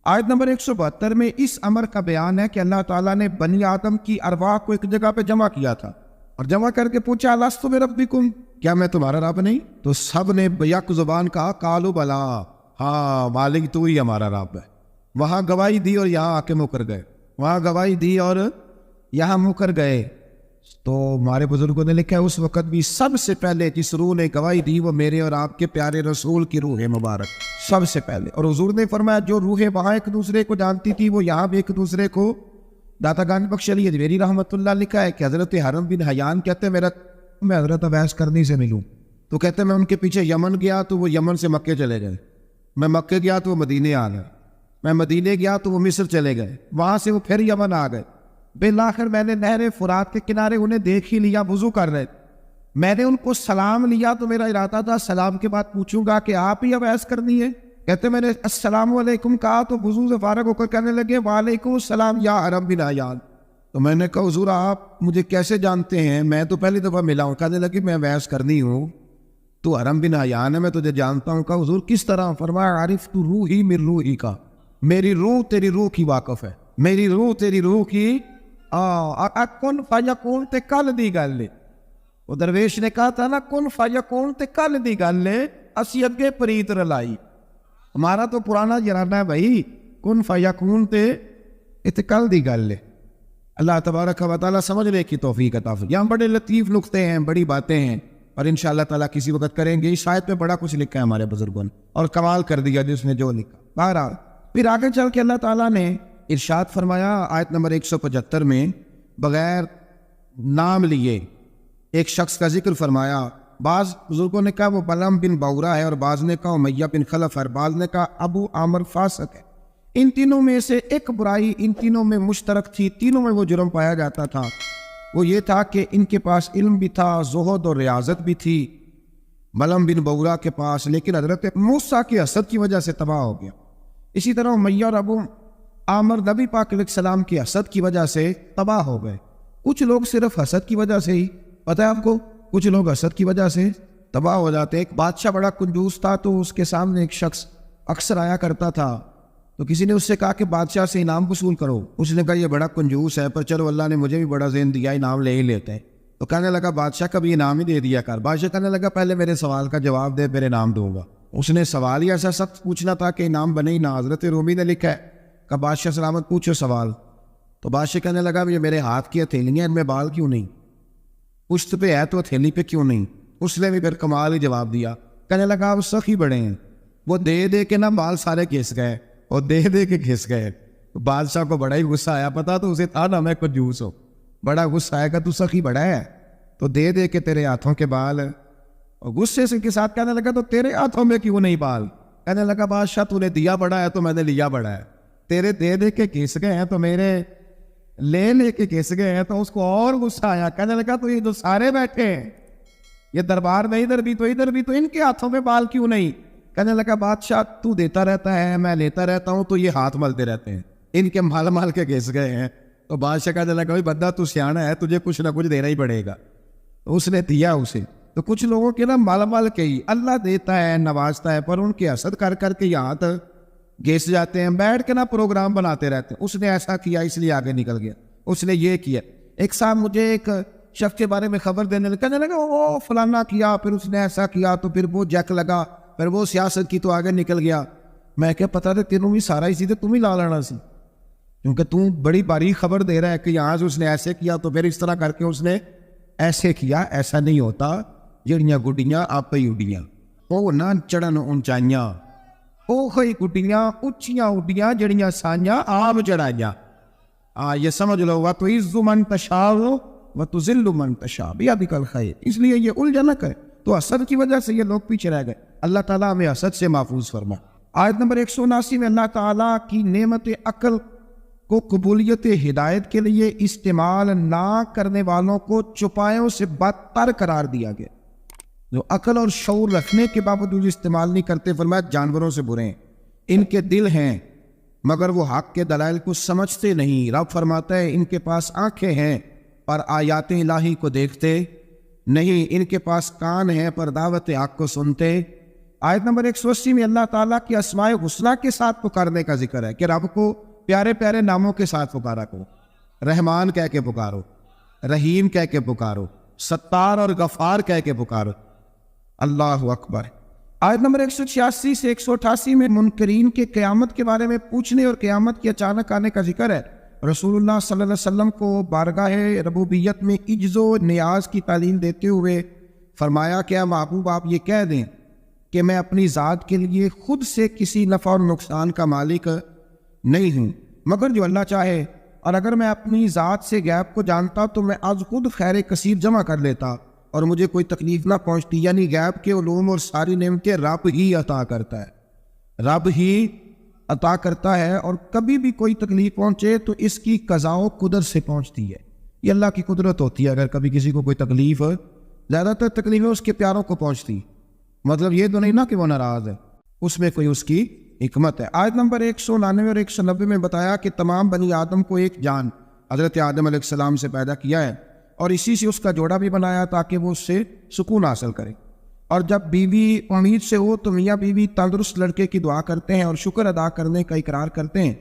Speaker 1: آیت نمبر 172 میں اس امر کا بیان ہے کہ اللہ تعالیٰ نے بنی آدم کی ارواح کو ایک جگہ پہ جمع کیا تھا اور جمع کر کے پوچھا الستُ بربکم، کیا میں تمہارا رب نہیں؟ تو سب نے بیک زبان کہا قالوا بلا، ہاں مالک تو ہی ہمارا رب ہے۔ وہاں گواہی دی اور یہاں آ کے مکر گئے، وہاں گواہی دی اور یہاں مکر گئے۔ تو ہمارے بزرگوں نے لکھا ہے اس وقت بھی سب سے پہلے جس روح نے گواہی دی وہ میرے اور آپ کے پیارے رسول کی روح مبارک سب سے پہلے۔ اور حضور نے فرمایا جو روحیں وہاں ایک دوسرے کو جانتی تھی وہ یہاں بھی ایک دوسرے کو۔ داتا گان بخش علی اجمیری رحمۃ اللہ لکھا ہے کہ حضرت حرم بن حیان کہتے میں حضرت اویس کرنی سے ملوں، تو کہتے میں ان کے پیچھے یمن گیا تو وہ یمن سے مکے چلے گئے، میں مکے گیا تو وہ مدینے آ گئے، میں مدینے گیا تو وہ مصر چلے گئے، وہاں سے وہ پھر یمن آ گئے۔ بالآخر میں نے نہر فرات کے کنارے انہیں دیکھ ہی لیا، وضو کر رہے، میں نے ان کو سلام لیا تو میرا ارادہ تھا سلام کے بعد پوچھوں گا کہ آپ ہی اویس کرنی ہے؟ کہتے میں نے السلام علیکم کہا تو وضو سے فارغ ہو کر کہنے لگے وعلیکم السلام یا حرم بن حیان۔ تو میں نے کہا حضور آپ مجھے کیسے جانتے ہیں؟ میں تو پہلی دفعہ ملا ہوں۔ کہنے لگے میں اویس کرنی ہوں، تو حرم بن حیان ہے، میں تجھے جانتا ہوں۔ کہا حضور کس طرح؟ فرمایا عارف تو روحی من روحی کا، میری روح تیری روح کی واقف ہے، میری روح تیری روح کی کن فیکون تے کل دی گل ہے۔ وہ درویش نے کہا تھا نا کن فیکون تے کل دی گل ہے، اسی اگے پریت رلائی۔ ہمارا تو پرانا جرانہ ہے بھائی، کن فیکون تے کل دی گل ہے۔ اللہ تبارک و تعالیٰ سمجھنے کی توفیق عطا فرمائے۔ یہاں بڑے لطیف نقطے ہیں، بڑی باتیں ہیں، اور انشاءاللہ تعالیٰ کسی وقت کریں گے۔ اس آیت میں بڑا کچھ لکھا ہے ہمارے بزرگوں نے اور کمال کر دیا جس نے جو لکھا۔ بہرحال پھر آگے چل کے اللہ تعالیٰ نے ارشاد فرمایا آیت نمبر 175 میں بغیر نام لیے ایک شخص کا ذکر فرمایا۔ بعض بزرگوں نے کہا وہ بلعم بن باورا ہے، اور بعض نے کہا امیہ بن خلف ہے، بعض نے کہا ابو عامر فاسق ہے۔ ان تینوں میں سے ایک برائی ان تینوں میں مشترک تھی، تینوں میں وہ جرم پایا جاتا تھا، وہ یہ تھا کہ ان کے پاس علم بھی تھا، زہد اور ریاضت بھی تھی بلعم بن باورا کے پاس، لیکن حضرت موسیٰ کے حسد کی وجہ سے تباہ ہو گیا۔ اسی طرح امیہ اور ابو عامر نبی پاک علیہ السلام کے حسد کی وجہ سے تباہ ہو گئے۔ کچھ لوگ صرف حسد کی وجہ سے ہی، پتہ ہے آپ کو، کچھ لوگ حسد کی وجہ سے تباہ ہو جاتے۔ ایک بادشاہ بڑا کنجوس تھا، تو اس کے سامنے ایک شخص اکثر آیا کرتا تھا، تو کسی نے اس سے کہا کہ بادشاہ سے انعام وصول کرو۔ اس نے کہا یہ بڑا کنجوس ہے، پر چلو اللہ نے مجھے بھی بڑا ذہن دیا، انعام لے ہی لیتے ہیں۔ تو کہنے لگا بادشاہ کا بھی انعام ہی دے دیا کر۔ بادشاہ کہنے لگا پہلے میرے سوال کا جواب دے پھر انعام دوں گا۔ اس نے سوال ہی ایسا سخت پوچھنا تھا کہ انعام بنے ہی نہ. حضرت رومی نے لکھا ہے کہ بادشاہ سلامت پوچھو سوال. تو بادشاہ کہنے لگا یہ میرے ہاتھ کی ہتھیلیاں ان میں بال کیوں نہیں, پشت پہ ہے تو ہتھیلی پہ کیوں نہیں؟ اس نے بھی پھر کمال ہی جواب دیا. کہنے لگا آپ سخی بڑے ہیں, وہ دے دے کے نا بال سارے گھس گئے, اور دے دے کے گھس گئے. بادشاہ کو بڑا ہی غصہ آیا, پتا تو اسے تھا نا میں کنجوس ہوں, بڑا غصہ آئے گا تو سخی بڑا ہے تو دے دے کے تیرے ہاتھوں کے بال. اور غصے سے کے ساتھ کہنے لگا تو تیرے ہاتھوں میں کیوں نہیں بال؟ کہنے لگا بادشاہ تو نے دیا بڑا ہے تو میں نے لیا بڑا ہے, تیرے دے دے کے گھس گئے ہیں تو میرے لے لے کے گھس گئے ہیں. تو اس کو اور غصہ آیا, کہنے لگا تو یہ جو سارے بیٹھے ہیں یہ دربار میں ادھر بھی تو ان کے ہاتھوں میں بال کیوں نہیں؟ کہنے لگا بادشاہ تو دیتا رہتا ہے میں لیتا رہتا ہوں تو یہ ہاتھ ملتے رہتے ہیں, ان کے مال مال کے گھس گئے ہیں. تو بادشاہ کہنے لگا بندہ تو سیانا ہے, تجھے کچھ نہ کچھ دینا ہی پڑے گا. تو اس نے دیا اسے. تو کچھ لوگوں کے نا مال مال کے ہی اللہ دیتا ہے نوازتا ہے, پر ان کے حسد کر کر کے یہ ہاتھ گھس جاتے ہیں, بیٹھ کے نا پروگرام بناتے رہتے ہیں. اس نے ایسا کیا اس لیے آگے نکل گیا, اس نے یہ کیا. ایک صاحب مجھے ایک شخص کے بارے میں خبر دینے لگا, کہنے لگا وہ فلانا کیا, پھر اس نے ایسا کیا, تو پھر وہ جیک لگا, پھر وہ سیاست کی تو آگے نکل گیا. میں کیا پتا تھا تینوں بھی سارا ہی سیدھے تم ہی لا لینا سی, کیونکہ تم بڑی باریک خبر دے رہا ہے کہ یہاں سے اس نے ایسے کیا تو پھر اس طرح کر کے اس نے ایسے کیا. ایسا نہیں ہوتا. جڑیاں گڈیاں آپ ہی اڈیاں, وہ نہ چڑھن اونچائیاں, وہ ہوئی گڈیاں اچیاں اڈیاں جڑیاں سائیاں آپ چڑھائیاں. یہ سمجھ لو وَتُعِزُّ مَن تَشَاءُ وَتُذِلُّ مَن تَشَاءُ بِيَدِكَ الْخَيْرُ. اس لیے یہ الجھنک ہے. تو حسد کی وجہ سے یہ لوگ پیچھے رہ گئے. اللہ تعالیٰ ہمیں حسد سے محفوظ فرما. آیت نمبر 179 میں اللہ تعالیٰ کی نعمت عقل کو قبولیت ہدایت کے لیے استعمال نہ کرنے والوں کو چوپایوں سے بدتر قرار دیا گیا. جو عقل اور شعور رکھنے کے باوجود استعمال نہیں کرتے, فرمایا جانوروں سے برے ہیں. ان کے دل ہیں مگر وہ حق کے دلائل کو سمجھتے نہیں. رب فرماتا ہے ان کے پاس آنکھیں ہیں پر آیات الہی کو دیکھتے نہیں, ان کے پاس کان ہیں پر دعوت حق کو سنتے. آیت نمبر 180 میں اللہ تعالیٰ کی اسماء حسنیٰ کے ساتھ پکارنے کا ذکر ہے کہ رب کو پیارے پیارے ناموں کے ساتھ پکارا کرو. رحمان کہہ کے پکارو, رحیم کہہ کے پکارو, ستار اور غفار کہہ کے پکارو. اللہ اکبر. آیت نمبر 186 سے 188 میں منکرین کے قیامت کے بارے میں پوچھنے اور قیامت کے اچانک آنے کا ذکر ہے. رسول اللہ صلی اللہ علیہ وسلم کو بارگاہ ربوبیت میں عجز و نیاز کی تعلیم دیتے ہوئے فرمایا کہ اے محبوب آپ یہ کہہ دیں کہ میں اپنی ذات کے لیے خود سے کسی نفع اور نقصان کا مالک نہیں ہوں مگر جو اللہ چاہے, اور اگر میں اپنی ذات سے غیب کو جانتا تو میں از خود خیر کثیر جمع کر لیتا اور مجھے کوئی تکلیف نہ پہنچتی. یعنی غیب کے علوم اور ساری نعمتیں رب ہی عطا کرتا ہے, رب ہی عطا کرتا ہے, اور کبھی بھی کوئی تکلیف پہنچے تو اس کی قضاء و قدرت سے پہنچتی ہے. یہ اللہ کی قدرت ہوتی ہے. اگر کبھی کسی کو کوئی تکلیف, زیادہ تر تکلیفیں اس کے پیاروں کو پہنچتی, مطلب یہ تو نہیں نا کہ وہ ناراض ہے, اس میں کوئی اس کی حکمت ہے. آیت نمبر 199 اور 190 میں بتایا کہ تمام بنی آدم کو ایک جان حضرت آدم علیہ السلام سے پیدا کیا ہے, اور اسی سے اس کا جوڑا بھی بنایا تاکہ وہ اس سے سکون حاصل کرے. اور جب بیوی امید سے ہو تو میاں بیوی تندرست لڑکے کی دعا کرتے ہیں اور شکر ادا کرنے کا اقرار کرتے ہیں,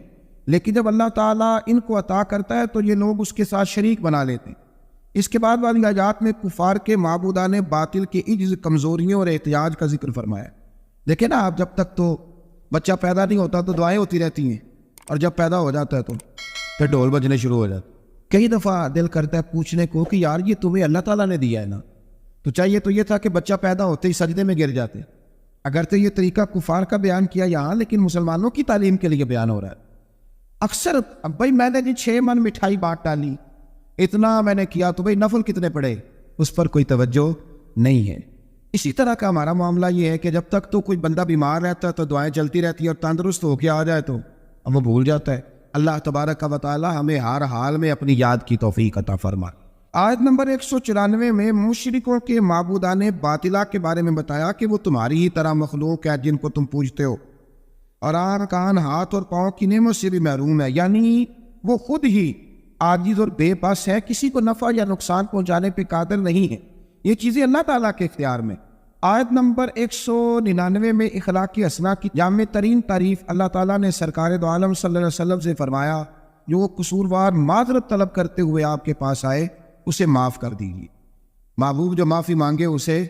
Speaker 1: لیکن جب اللہ تعالیٰ ان کو عطا کرتا ہے تو یہ لوگ اس کے ساتھ شریک بنا لیتے ہیں. اس کے بعد والی آیات میں کفار کے معبودان باطل کے عجز, کمزوریوں اور احتیاج کا ذکر فرمایا. دیکھیں نا آپ, جب تک تو بچہ پیدا نہیں ہوتا تو دعائیں ہوتی رہتی ہیں, اور جب پیدا ہو جاتا ہے تو پھر ڈھول بجنے شروع ہو جاتے. کئی دفعہ دل کرتا ہے پوچھنے کو کہ یار یہ تمہیں اللہ تعالیٰ نے دیا ہے نا, تو چاہیے تو یہ تھا کہ بچہ پیدا ہوتے ہی سجدے میں گر جاتے. اگر تو یہ طریقہ کفار کا بیان کیا یہاں, لیکن مسلمانوں کی تعلیم کے لیے بیان ہو رہا ہے. اکثر بھائی میں نے جی 6 من مٹھائی بانٹ ڈالی, اتنا میں نے کیا, تو بھائی نفل کتنے پڑے, اس پر کوئی توجہ نہیں ہے. اسی طرح کا ہمارا معاملہ یہ ہے کہ جب تک تو کوئی بندہ بیمار رہتا ہے تو دعائیں چلتی رہتی ہیں, اور تندرست ہو کے آ جائے تو اب وہ بھول جاتا ہے. اللہ تبارک و تعالی ہمیں ہر حال میں اپنی یاد کی توفیق عطا فرمائے. آیت نمبر 194 میں مشرکوں کے معبودان باطلہ کے بارے میں بتایا کہ وہ تمہاری ہی طرح مخلوق ہے جن کو تم پوجتے ہو, اور آنکھ کان ہاتھ اور پاؤں کی نعمت سے بھی محروم ہے. یعنی وہ خود ہی عاجز اور بے بس ہے, کسی کو نفع یا نقصان پہنچانے پہ قادر نہیں ہے. یہ چیزیں اللہ تعالیٰ کے اختیار میں. آیت نمبر 199 میں اخلاقی حسنہ کی جامع ترین تعریف اللہ تعالیٰ نے سرکار دو عالم صلی اللہ علیہ وسلم سے فرمایا, جو وہ قصوروار معذرت طلب کرتے ہوئے آپ کے پاس آئے اسے معاف کر دیجیے. محبوب جو معافی مانگے اسے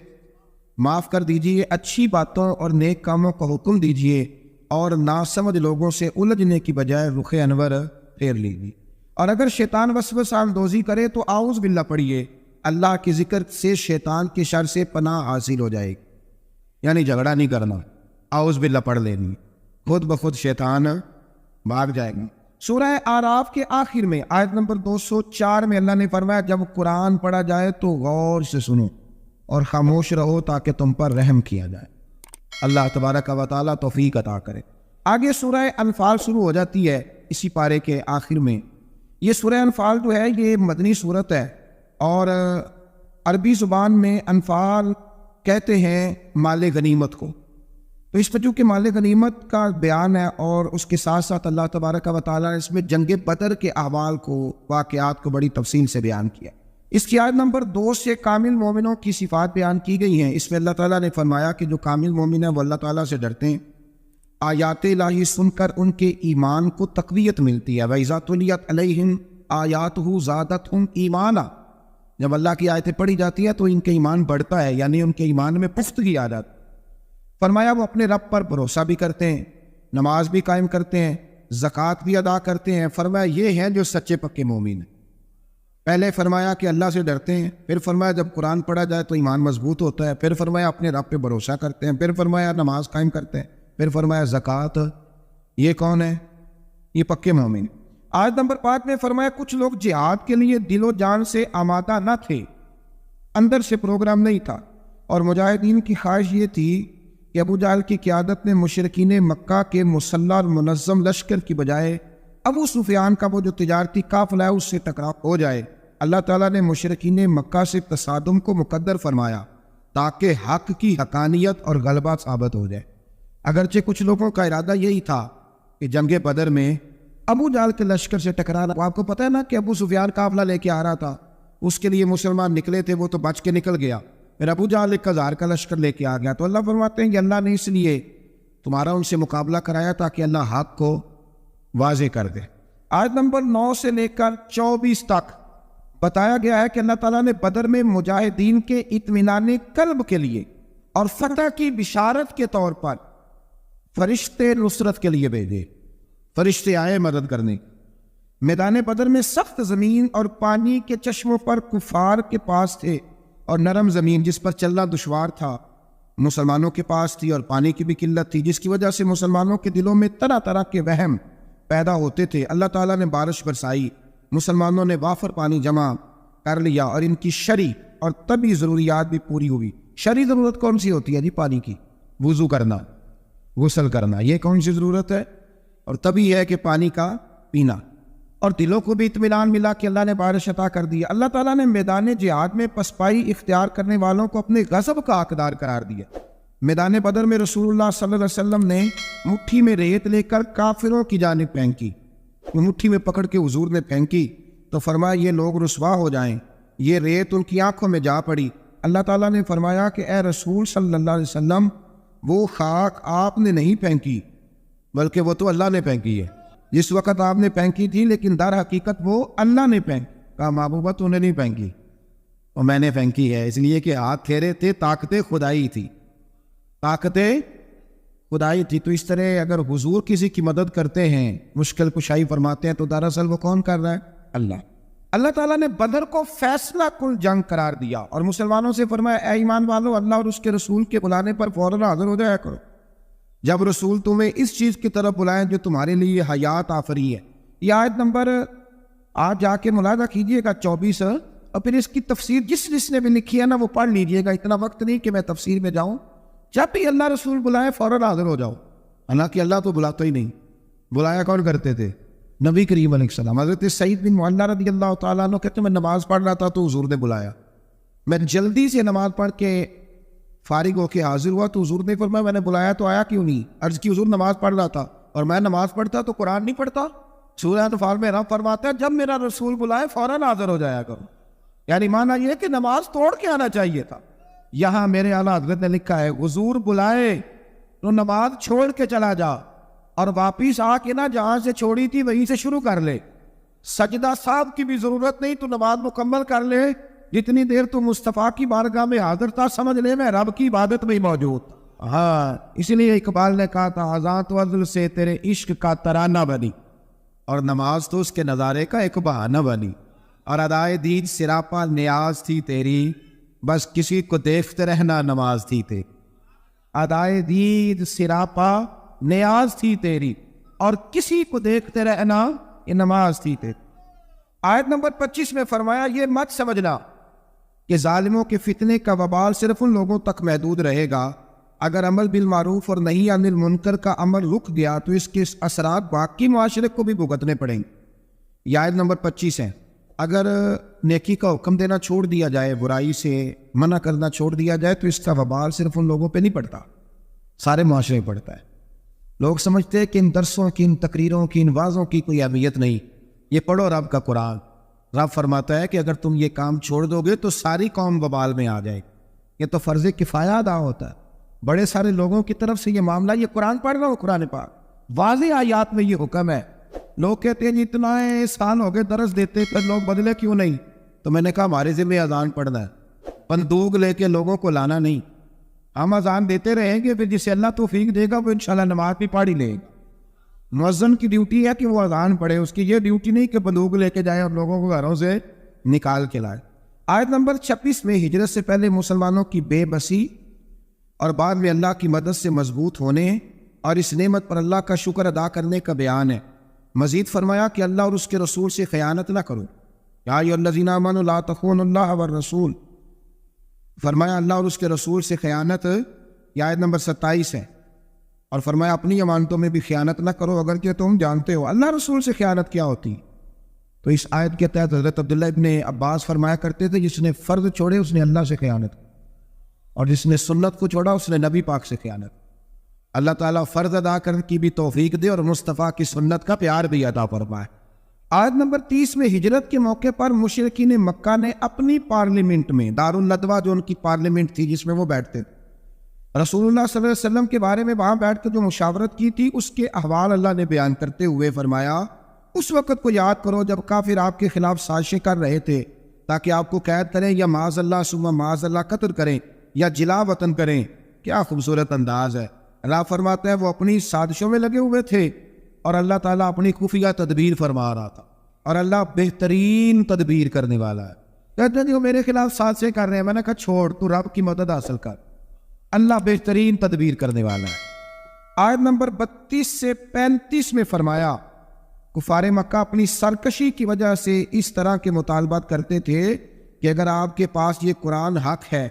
Speaker 1: معاف کر دیجئے، اچھی باتوں اور نیک کاموں کا حکم دیجئے اور ناسمجھ لوگوں سے الجھنے کی بجائے رخ انور پھیر لیجیے۔ اور اگر شیطان وسوسہ اندوزی کرے تو اعوذ باللہ پڑھیے، اللہ کے ذکر سے شیطان کی شر سے پناہ حاصل ہو جائے گی، یعنی جھگڑا نہیں کرنا، اعوذ باللہ پڑھ لینی، خود بخود شیطان بھاگ جائے گا۔ سورہ اعراف کے آخر میں آیت نمبر 204 میں اللہ نے فرمایا جب قرآن پڑھا جائے تو غور سے سنو اور خاموش رہو تاکہ تم پر رحم کیا جائے۔ اللہ تبارک و تعالیٰ توفیق عطا کرے۔ آگے سورہ انفال شروع ہو جاتی ہے اسی پارے کے آخر میں۔ یہ سورہ انفال جو ہے یہ مدنی صورت ہے، اور عربی زبان میں انفال کہتے ہیں مال غنیمت کو۔ تو اس پر چونکہ مال غنیمت کا بیان ہے اور اس کے ساتھ ساتھ اللہ تبارک و تعالیٰ نے اس میں جنگ بدر کے احوال کو، واقعات کو بڑی تفصیل سے بیان کیا۔ اس کی آیت نمبر 2 سے کامل مومنوں کی صفات بیان کی گئی ہیں۔ اس میں اللہ تعالیٰ نے فرمایا کہ جو کامل مومن ہیں وہ اللہ تعالیٰ سے ڈرتے ہیں، آیات الہی سن کر ان کے ایمان کو تقویت ملتی ہے۔ وَإِذَا تُلِيَتْ عَلَيْهِمْ آیَاتُهُ زَادَتْهُمْ ایمانا، جب اللہ کی آیتیں پڑھی جاتی ہیں تو ان کے ایمان بڑھتا ہے، یعنی ان کے ایمان میں پختگی آ جاتی ہے۔ فرمایا وہ اپنے رب پر بھروسہ بھی کرتے ہیں، نماز بھی قائم کرتے ہیں، زکوٰۃ بھی ادا کرتے ہیں۔ فرمایا یہ ہیں جو سچے پکے مومن ہیں۔ پہلے فرمایا کہ اللہ سے ڈرتے ہیں، پھر فرمایا جب قرآن پڑھا جائے تو ایمان مضبوط ہوتا ہے، پھر فرمایا اپنے رب پہ بھروسہ کرتے ہیں، پھر فرمایا نماز قائم کرتے ہیں، پھر فرمایا زکوٰۃ۔ یہ کون ہے؟ یہ پکے مومن۔ آیت نمبر 5 میں فرمایا کچھ لوگ جہاد کے لیے دل و جان سے آمادہ نہ تھے، اندر سے پروگرام نہیں تھا، اور مجاہدین کی خواہش یہ تھی کہ ابو جہل کی قیادت میں مشرکین مکہ کے مسلح اور منظم لشکر کی بجائے ابو سفیان کا وہ جو تجارتی قافلہ ہے اس سے ٹکراؤ ہو جائے۔ اللہ تعالیٰ نے مشرکین مکہ سے تصادم کو مقدر فرمایا تاکہ حق کی حقانیت اور غلبہ ثابت ہو جائے۔ اگرچہ کچھ لوگوں کا ارادہ یہی تھا کہ جنگ بدر میں ابو جہل کے لشکر سے ٹکرانا، آپ کو پتہ ہے نا کہ ابو سفیان قافلہ لے کے آ رہا تھا، اس کے لیے مسلمان نکلے تھے، وہ تو بچ کے نکل گیا، پھر ابو جہل 1000 کا لشکر لے کے آ گیا۔ تو اللہ فرماتے ہیں کہ اللہ نے اس لیے تمہارا ان سے مقابلہ کرایا تاکہ اللہ حق کو واضح کر دے۔ آیت نمبر 9 سے لے کر 24 تک بتایا گیا ہے کہ اللہ تعالیٰ نے بدر میں مجاہدین کے اطمینان قلب کے لیے اور فتح کی بشارت کے طور پر فرشتے نصرت کے لیے بھیجے۔ فرشتے آئے مدد کرنے۔ میدان بدر میں سخت زمین اور پانی کے چشموں پر کفار کے پاس تھے، اور نرم زمین جس پر چلنا دشوار تھا مسلمانوں کے پاس تھی، اور پانی کی بھی قلت تھی، جس کی وجہ سے مسلمانوں کے دلوں میں طرح طرح کے وہم پیدا ہوتے تھے۔ اللہ تعالیٰ نے بارش برسائی، مسلمانوں نے وافر پانی جمع کر لیا، اور ان کی شرعی اور طبی ضروریات بھی پوری ہوئی۔ شرعی ضرورت کون سی ہوتی ہے جی؟ پانی کی، وضو کرنا، غسل کرنا، یہ کون سی ضرورت ہے؟ اور طبی ہے کہ پانی کا پینا۔ اور دلوں کو بھی اطمینان ملا کہ اللہ نے بارش عطا کر دی۔ اللہ تعالیٰ نے میدان جہاد میں پسپائی اختیار کرنے والوں کو اپنے غضب کا حقدار قرار دیا۔ میدان بدر میں رسول اللہ صلی اللہ علیہ وسلم نے مٹھی میں ریت لے کر کافروں کی جانب پھینکی، وہ مٹھی میں پکڑ کے حضور نے پھینکی تو فرمایا یہ لوگ رسوا ہو جائیں، یہ ریت ان کی آنکھوں میں جا پڑی۔ اللہ تعالیٰ نے فرمایا کہ اے رسول صلی اللہ علیہ وسلم، وہ خاک آپ نے نہیں پھینکی بلکہ وہ تو اللہ نے پھینکی ہے۔ جس وقت آپ نے پھینکی تھی لیکن در حقیقت وہ اللہ نے کہا محبوبہ تو نے نہیں پھینکی، اور میں نے پھینکی ہے، اس لیے کہ ہاتھ پھیرے تھے، طاقتیں خدائی تھی، طاقتیں خدائی تھی۔ تو اس طرح اگر حضور کسی کی مدد کرتے ہیں، مشکل کشائی فرماتے ہیں، تو دراصل وہ کون کر رہا ہے؟ اللہ۔ اللہ تعالیٰ نے بدر کو فیصلہ کن جنگ قرار دیا اور مسلمانوں سے فرمایا اے ایمان والو، اللہ اور اس کے رسول کے بلانے پر فوراً حاضر ہو جایا کرو جب رسول تمہیں اس چیز کی طرف بلائیں جو تمہارے لیے حیات آفری ہے۔ یہ آیت نمبر آج جا کے ملاحظہ کیجئے گا 24، اور پھر اس کی تفسیر جس نے بھی لکھی ہے نا وہ پڑھ لیجئے گا، اتنا وقت نہیں کہ میں تفسیر میں جاؤں۔ جب بھی اللہ رسول بلائے فوراً حاضر ہو جاؤ، حالانکہ اللہ تو بلاتا ہی نہیں، بلایا کون کرتے تھے؟ نبی کریم علیہ السلام۔ حضرت سعید بن معلہ رضی اللہ تعالیٰ عنہ کہتے ہیں میں نماز پڑھ رہا تھا تو حضور نے بلایا، میں جلدی سے نماز پڑھ کے فارغ ہو کے حاضر ہوا تو حضور نے فرمایا میں نے بلایا تو آیا کیوں نہیں؟ عرض کی حضور نماز پڑھ رہا تھا، اور میں نماز پڑھتا تو قرآن نہیں پڑھتا؟ سورہ انفال میں رب فرماتا ہے جب میرا رسول بلائے فوراً حاضر ہو جایا کرو، یعنی مانا یہ کہ نماز توڑ کے آنا چاہیے تھا۔ یہاں میرے اعلیٰ حضرت نے لکھا ہے حضور بلائے تو نماز چھوڑ کے چلا جا، اور واپس آ کے نا جہاں سے چھوڑی تھی وہیں سے شروع کر لے، سجدہ صاحب کی بھی ضرورت نہیں، تو نماز مکمل کر لے، جتنی دیر تو مصطفیٰ کی بارگاہ میں حاضر تھا سمجھ لے میں رب کی عبادت میں ہی موجود تھا۔ ہاں اس لیے اقبال نے کہا تھا اذان تو عدل سے تیرے عشق کا ترانہ بنی، اور نماز تو اس کے نظارے کا ایک بہانہ بنی، اور ادائے دید سراپا نیاز تھی تیری، بس کسی کو دیکھتے رہنا نماز تھی تیری۔ ادائے دید سراپا نیاز تھی تیری، اور کسی کو دیکھتے رہنا یہ نماز تھی تیری۔ آیت نمبر 25 میں فرمایا یہ مت سمجھنا کہ ظالموں کے فتنے کا وبال صرف ان لوگوں تک محدود رہے گا، اگر عمل بالمعروف اور نہی عن المنکر کا عمل رک گیا تو اس کے اثرات باقی معاشرے کو بھی بھگتنے پڑیں گے۔ یہ آیت نمبر 25 ہے۔ اگر نیکی کا حکم دینا چھوڑ دیا جائے، برائی سے منع کرنا چھوڑ دیا جائے تو اس کا وبال صرف ان لوگوں پہ نہیں پڑتا، سارے معاشرے میں پڑتا ہے۔ لوگ سمجھتے ہیں کہ ان درسوں کی، ان تقریروں کی، ان وعظوں کی کوئی اہمیت نہیں، یہ پڑھو رب کا قرآن۔ رب فرماتا ہے کہ اگر تم یہ کام چھوڑ دو گے تو ساری قوم وبال میں آ جائے گی۔ یہ تو فرض کفایہ ادا ہوتا ہے، بڑے سارے لوگوں کی طرف سے یہ معاملہ، یہ قرآن پڑھ رہا ہوں، قرآن پاک واضح آیات میں یہ حکم ہے۔ لوگ کہتے ہیں جی اتنا سال ہو گئے درس دیتے پھر لوگ بدلے کیوں نہیں؟ تو میں نے کہا ہمارے ذمہ اذان پڑھنا ہے، بندوق لے کے لوگوں کو لانا نہیں۔ ہم اذان دیتے رہیں گے، پھر جسے اللہ توفیق دے گا وہ انشاءاللہ نماز بھی پڑھ ہی لے گا۔ مؤذن کی ڈیوٹی ہے کہ وہ اذان پڑھے، اس کی یہ ڈیوٹی نہیں کہ بندوق لے کے جائے اور لوگوں کو گھروں سے نکال کے لائے۔ آیت نمبر 26 میں ہجرت سے پہلے مسلمانوں کی بے بسی اور بعد میں اللہ کی مدد سے مضبوط ہونے اور اس نعمت پر اللہ کا شکر ادا کرنے کا بیان ہے۔ مزید فرمایا کہ اللہ اور اس کے رسول سے خیانت نہ کرو، یا ایھا الذین آمنوا لا تخونوا اللہ والرسول، فرمایا اللہ اور اس کے رسول سے خیانت، یہ آیت نمبر 27 ہے۔ اور فرمایا اپنی امانتوں میں بھی خیانت نہ کرو اگر کہ تم جانتے ہو اللہ رسول سے خیانت کیا ہوتی۔ تو اس آیت کے تحت حضرت عبداللہ ابن عباس فرمایا کرتے تھے جس نے فرض چھوڑے اس نے اللہ سے خیانت کی، اور جس نے سنت کو چھوڑا اس نے نبی پاک سے خیانت۔ اللہ تعالیٰ فرض ادا کرنے کی بھی توفیق دے اور مصطفیٰ کی سنت کا پیار بھی ادا فرمائے۔ آیت نمبر 30 میں ہجرت کے موقع پر مشرکین مکہ نے اپنی پارلیمنٹ میں، دارالندوہ جو ان کی پارلیمنٹ تھی جس میں وہ بیٹھتے تھے، رسول اللہ صلی اللہ علیہ وسلم کے بارے میں وہاں بیٹھ کے جو مشاورت کی تھی اس کے احوال اللہ نے بیان کرتے ہوئے فرمایا اس وقت کو یاد کرو جب کافر آپ کے خلاف سازشیں کر رہے تھے تاکہ آپ کو قید کریں یا معاذ اللہ ثم معاذ اللہ قتل کریں یا جلا وطن کریں۔ کیا خوبصورت انداز ہے۔ اللہ فرماتا ہے وہ اپنی سازشوں میں لگے ہوئے تھے اور اللہ تعالیٰ اپنی خفیہ تدبیر فرما رہا تھا، اور اللہ بہترین تدبیر کرنے والا ہے۔ کہتے ہیں جو میرے خلاف سازشیں کر رہے ہیں، میں نے کہا چھوڑ، تو رب کی مدد حاصل کر، اللہ بہترین تدبیر کرنے والا ہے۔ آیت نمبر 32 سے 35 میں فرمایا کفار مکہ اپنی سرکشی کی وجہ سے اس طرح کے مطالبات کرتے تھے کہ اگر آپ کے پاس یہ قرآن حق ہے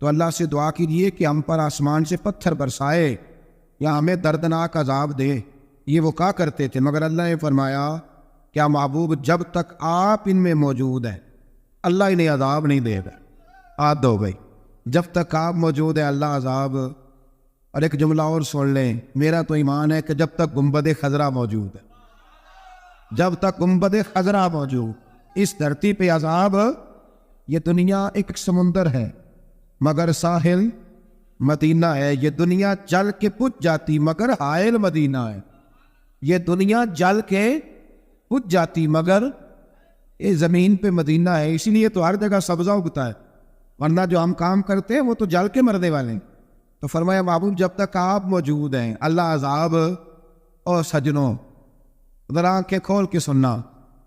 Speaker 1: تو اللہ سے دعا کیجیے کہ ہم پر آسمان سے پتھر برسائے یا ہمیں دردناک عذاب دے۔ یہ وہ کہا کرتے تھے، مگر اللہ نے فرمایا کیا محبوب جب تک آپ ان میں موجود ہیں اللہ انہیں عذاب نہیں دے گا۔ آد دو بھائی، جب تک آپ موجود ہیں اللہ عذاب۔ اور ایک جملہ اور سن لیں، میرا تو ایمان ہے کہ جب تک گنبد خضرا موجود ہے، جب تک گنبد خضرا موجود، اس دھرتی پہ عذاب۔ یہ دنیا ایک سمندر ہے مگر ساحل مدینہ ہے، یہ دنیا جل کے بجھ جاتی مگر حائل مدینہ ہے، یہ دنیا جل کے بجھ جاتی مگر یہ زمین پہ مدینہ ہے۔ اسی لیے تو ہر جگہ سبزہ اگتا ہے، ورنہ جو ہم کام کرتے ہیں وہ تو جل کے مرنے والے ہیں۔ تو فرمایا محبوب جب تک آپ موجود ہیں اللہ عذاب۔ اور سجنوں ذرا آنکھیں کھول کے سننا،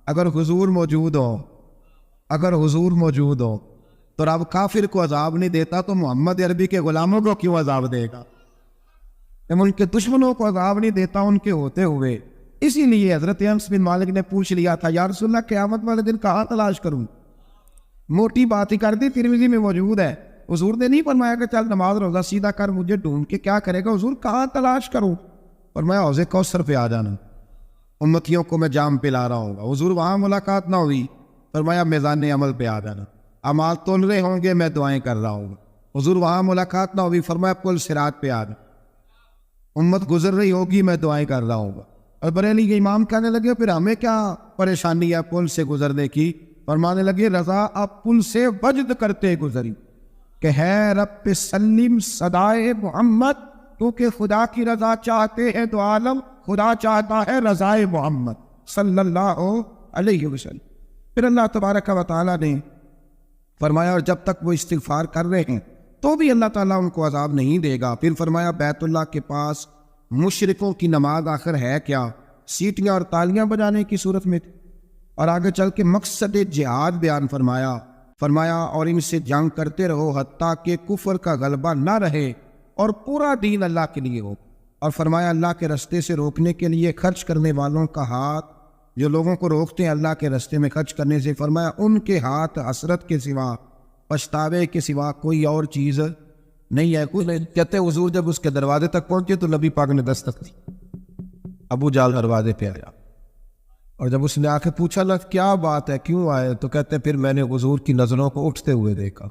Speaker 1: اگر حضور موجود ہو، اگر حضور موجود ہو تو رب کافر کو عذاب نہیں دیتا تو محمد عربی کے غلاموں کو کیوں عذاب دے گا؟ جب ان کے دشمنوں کو عذاب نہیں دیتا ان کے ہوتے ہوئے۔ اسی لیے حضرت انس بن مالک نے پوچھ لیا تھا یا رسول اللہ قیامت والے دن کہاں تلاش کروں؟ موٹی بات ہی کر دی، ترمذی میں موجود ہے۔ حضور نے نہیں فرمایا کہ چل نماز روزہ سیدھا کر، مجھے ڈھونڈ کے کیا کرے گا؟ حضور کہاں تلاش کروں؟ فرمایا حوض کوثر پہ آ جانا، امتیوں کو میں جام پلا رہا ہوں گا۔ حضور وہاں ملاقات نہ ہوئی، فرمایا میزان عمل پہ آ جانا، اعمال تول رہے ہوں گے میں دعائیں کر رہا ہوں گا۔ حضور وہاں ملاقات نہ ہوئی، فرمایا پل صراط پہ آ جانا، امت گزر رہی ہوگی میں دعائیں کر رہا ہوں گا۔ اور بریلی کے امام کہنے لگے پھر ہمیں کیا پریشانی ہے پل سے گزرنے کی؟ فرمانے لگے رضا اب پل سے وجد کرتے گزری کہ ہے رب سلیم صدائے محمد، کیونکہ خدا کی رضا چاہتے ہیں تو عالم، خدا چاہتا ہے رضائے محمد صلی اللہ علیہ وسلم۔ پھر اللہ تبارک و تعالیٰ نے فرمایا اور جب تک وہ استغفار کر رہے ہیں تو بھی اللہ تعالیٰ ان کو عذاب نہیں دے گا۔ پھر فرمایا بیت اللہ کے پاس مشرکوں کی نماز آخر ہے کیا؟ سیٹیاں اور تالیاں بجانے کی صورت میں تھی۔ اور آگے چل کے مقصد جہاد بیان فرمایا اور ان سے جنگ کرتے رہو حتیٰ کہ کفر کا غلبہ نہ رہے اور پورا دین اللہ کے لیے ہو۔ اور فرمایا اللہ کے رستے سے روکنے کے لیے خرچ کرنے والوں کا ہاتھ، جو لوگوں کو روکتے ہیں اللہ کے رستے میں خرچ کرنے سے، فرمایا ان کے ہاتھ حسرت کے سوا، پچھتاوے کے سوا کوئی اور چیز نہیں ہے۔ کچھ نہیں کہتے حضور جب اس کے دروازے تک پہنچے تو نبی پاک نے دستک دی، ابو جہل دروازے پہ آیا، اور جب اس نے آ کے پوچھا نا کیا بات ہے کیوں آئے، تو کہتے پھر میں نے حضور کی نظروں کو اٹھتے ہوئے دیکھا۔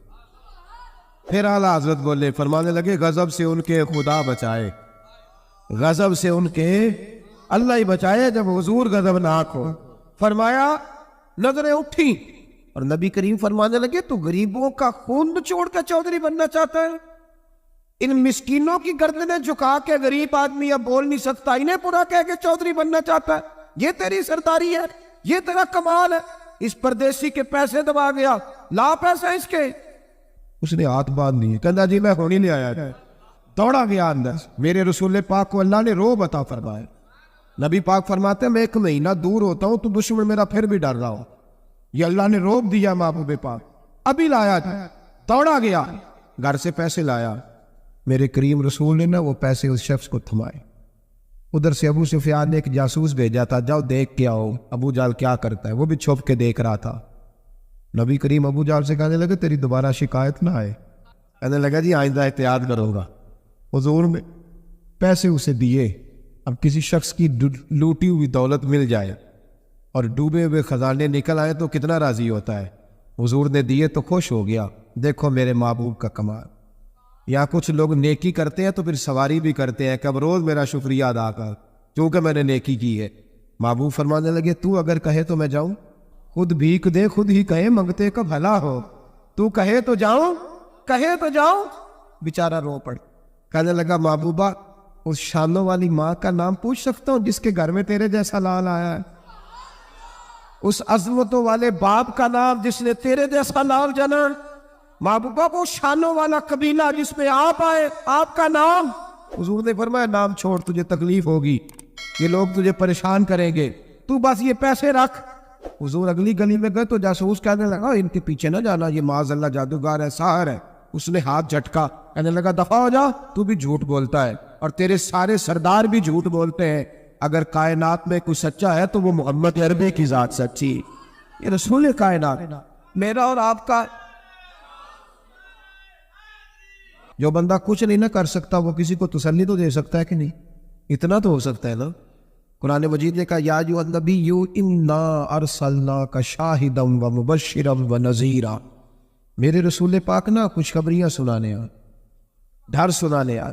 Speaker 1: پھر اعلیٰ حضرت بولے، فرمانے لگے غضب سے ان کے خدا بچائے، غضب سے ان کے اللہ ہی بچائے جب حضور غضبناک ہو۔ فرمایا نظریں اٹھی اور نبی کریم فرمانے لگے تو غریبوں کا خون نچوڑ کے چودھری بننا چاہتا ہے؟ ان مسکینوں کی گردنیں جھکا کے غریب آدمی اب بول نہیں سکتا، انہیں پورا کہہ کے چودھری بننا چاہتا ہے؟ یہ تیری سرداری ہے، یہ تیرا کمال ہے؟ اس پردیسی کے پیسے دبا گیا، لا پیسے اس کے۔ اس نے ہاتھ باندھ لیے، کہنا جی میں ہونی لے آیا تھا، دوڑا گیا اندر۔ میرے رسول پاک کو اللہ نے روب عطا فرمایا۔ نبی پاک فرماتے ہیں میں 1 مہینہ دور ہوتا ہوں تو دشمن میرا پھر بھی ڈر رہا ہو، یہ اللہ نے روب دیا محبوب پاک۔ ابھی لایا تھا، دوڑا گیا، گھر سے پیسے لایا، میرے کریم رسول نے نا وہ پیسے اس شخص کو تھمائے۔ ادھر سے ابو سفیان نے ایک جاسوس بھیجا تھا، جاؤ دیکھ کے آؤ ابو جہل کیا کرتا ہے، وہ بھی چھپ کے دیکھ رہا تھا۔ نبی کریم ابو جہل سے کہنے لگے تیری دوبارہ شکایت نہ آئے، کہنے لگا جی آئندہ احتیاط کروں گا۔ حضور نے پیسے اسے دیے۔ اب کسی شخص کی لوٹی ہوئی دولت مل جائے اور ڈوبے ہوئے خزانے نکل آئے تو کتنا راضی ہوتا ہے۔ حضور نے دیے تو خوش ہو گیا، دیکھو میرے محبوب کا کمال۔ یا کچھ لوگ نیکی کرتے ہیں تو پھر سواری بھی کرتے ہیں کہ اب روز میرا شکریہ ادا کر کیونکہ میں نے نیکی کی ہے۔ محبوب فرمانے لگے تو اگر کہے تو میں جاؤں، خود بھیک دے خود ہی کہے منگتے کا بھلا ہو، تو کہے تو جاؤں، کہے تو جاؤں۔ بیچارہ رو پڑ، کہنے لگا محبوبہ اس شانوں والی ماں کا نام پوچھ سکتا ہوں جس کے گھر میں تیرے جیسا لال آیا ہے؟ اس عظمتوں والے باپ کا نام جس نے تیرے جیسا لال جنا؟ محبوبہ وہ شانوں والا قبیلہ جس میں آپ آئے، آپ کا نام؟ حضور نے فرمایا نام چھوڑ، تجھے تکلیف ہوگی، یہ لوگ تجھے پریشان کریں گے، تو بس یہ پیسے رکھ۔ حضور اگلی گلی میں گئے تو جاسوس کہنے لگا ان کے پیچھے نہ جانا، یہ معاذ اللہ جادوگر ہے، ساحر ہے۔ اس نے ہاتھ جھٹکا، کہنے لگا دفع ہو جا، تو بھی جھوٹ بولتا ہے اور تیرے سارے سردار بھی جھوٹ بولتے ہیں، اگر کائنات میں کوئی سچا ہے تو وہ محمد عربی کی ذات سچی، یہ رسول کائنات، میرا اور آپ کا۔ جو بندہ کچھ نہیں نہ کر سکتا وہ کسی کو تسلی تو دے سکتا ہے کہ نہیں؟ اتنا تو ہو سکتا ہے نا۔ قرآن مجید نے کہا یا ایھا النبی انا ارسلناک شاہدا ومبشرا ونذیرا، میرے رسول پاک نا خوشخبریاں سنانے آ، ڈر سنانے آ۔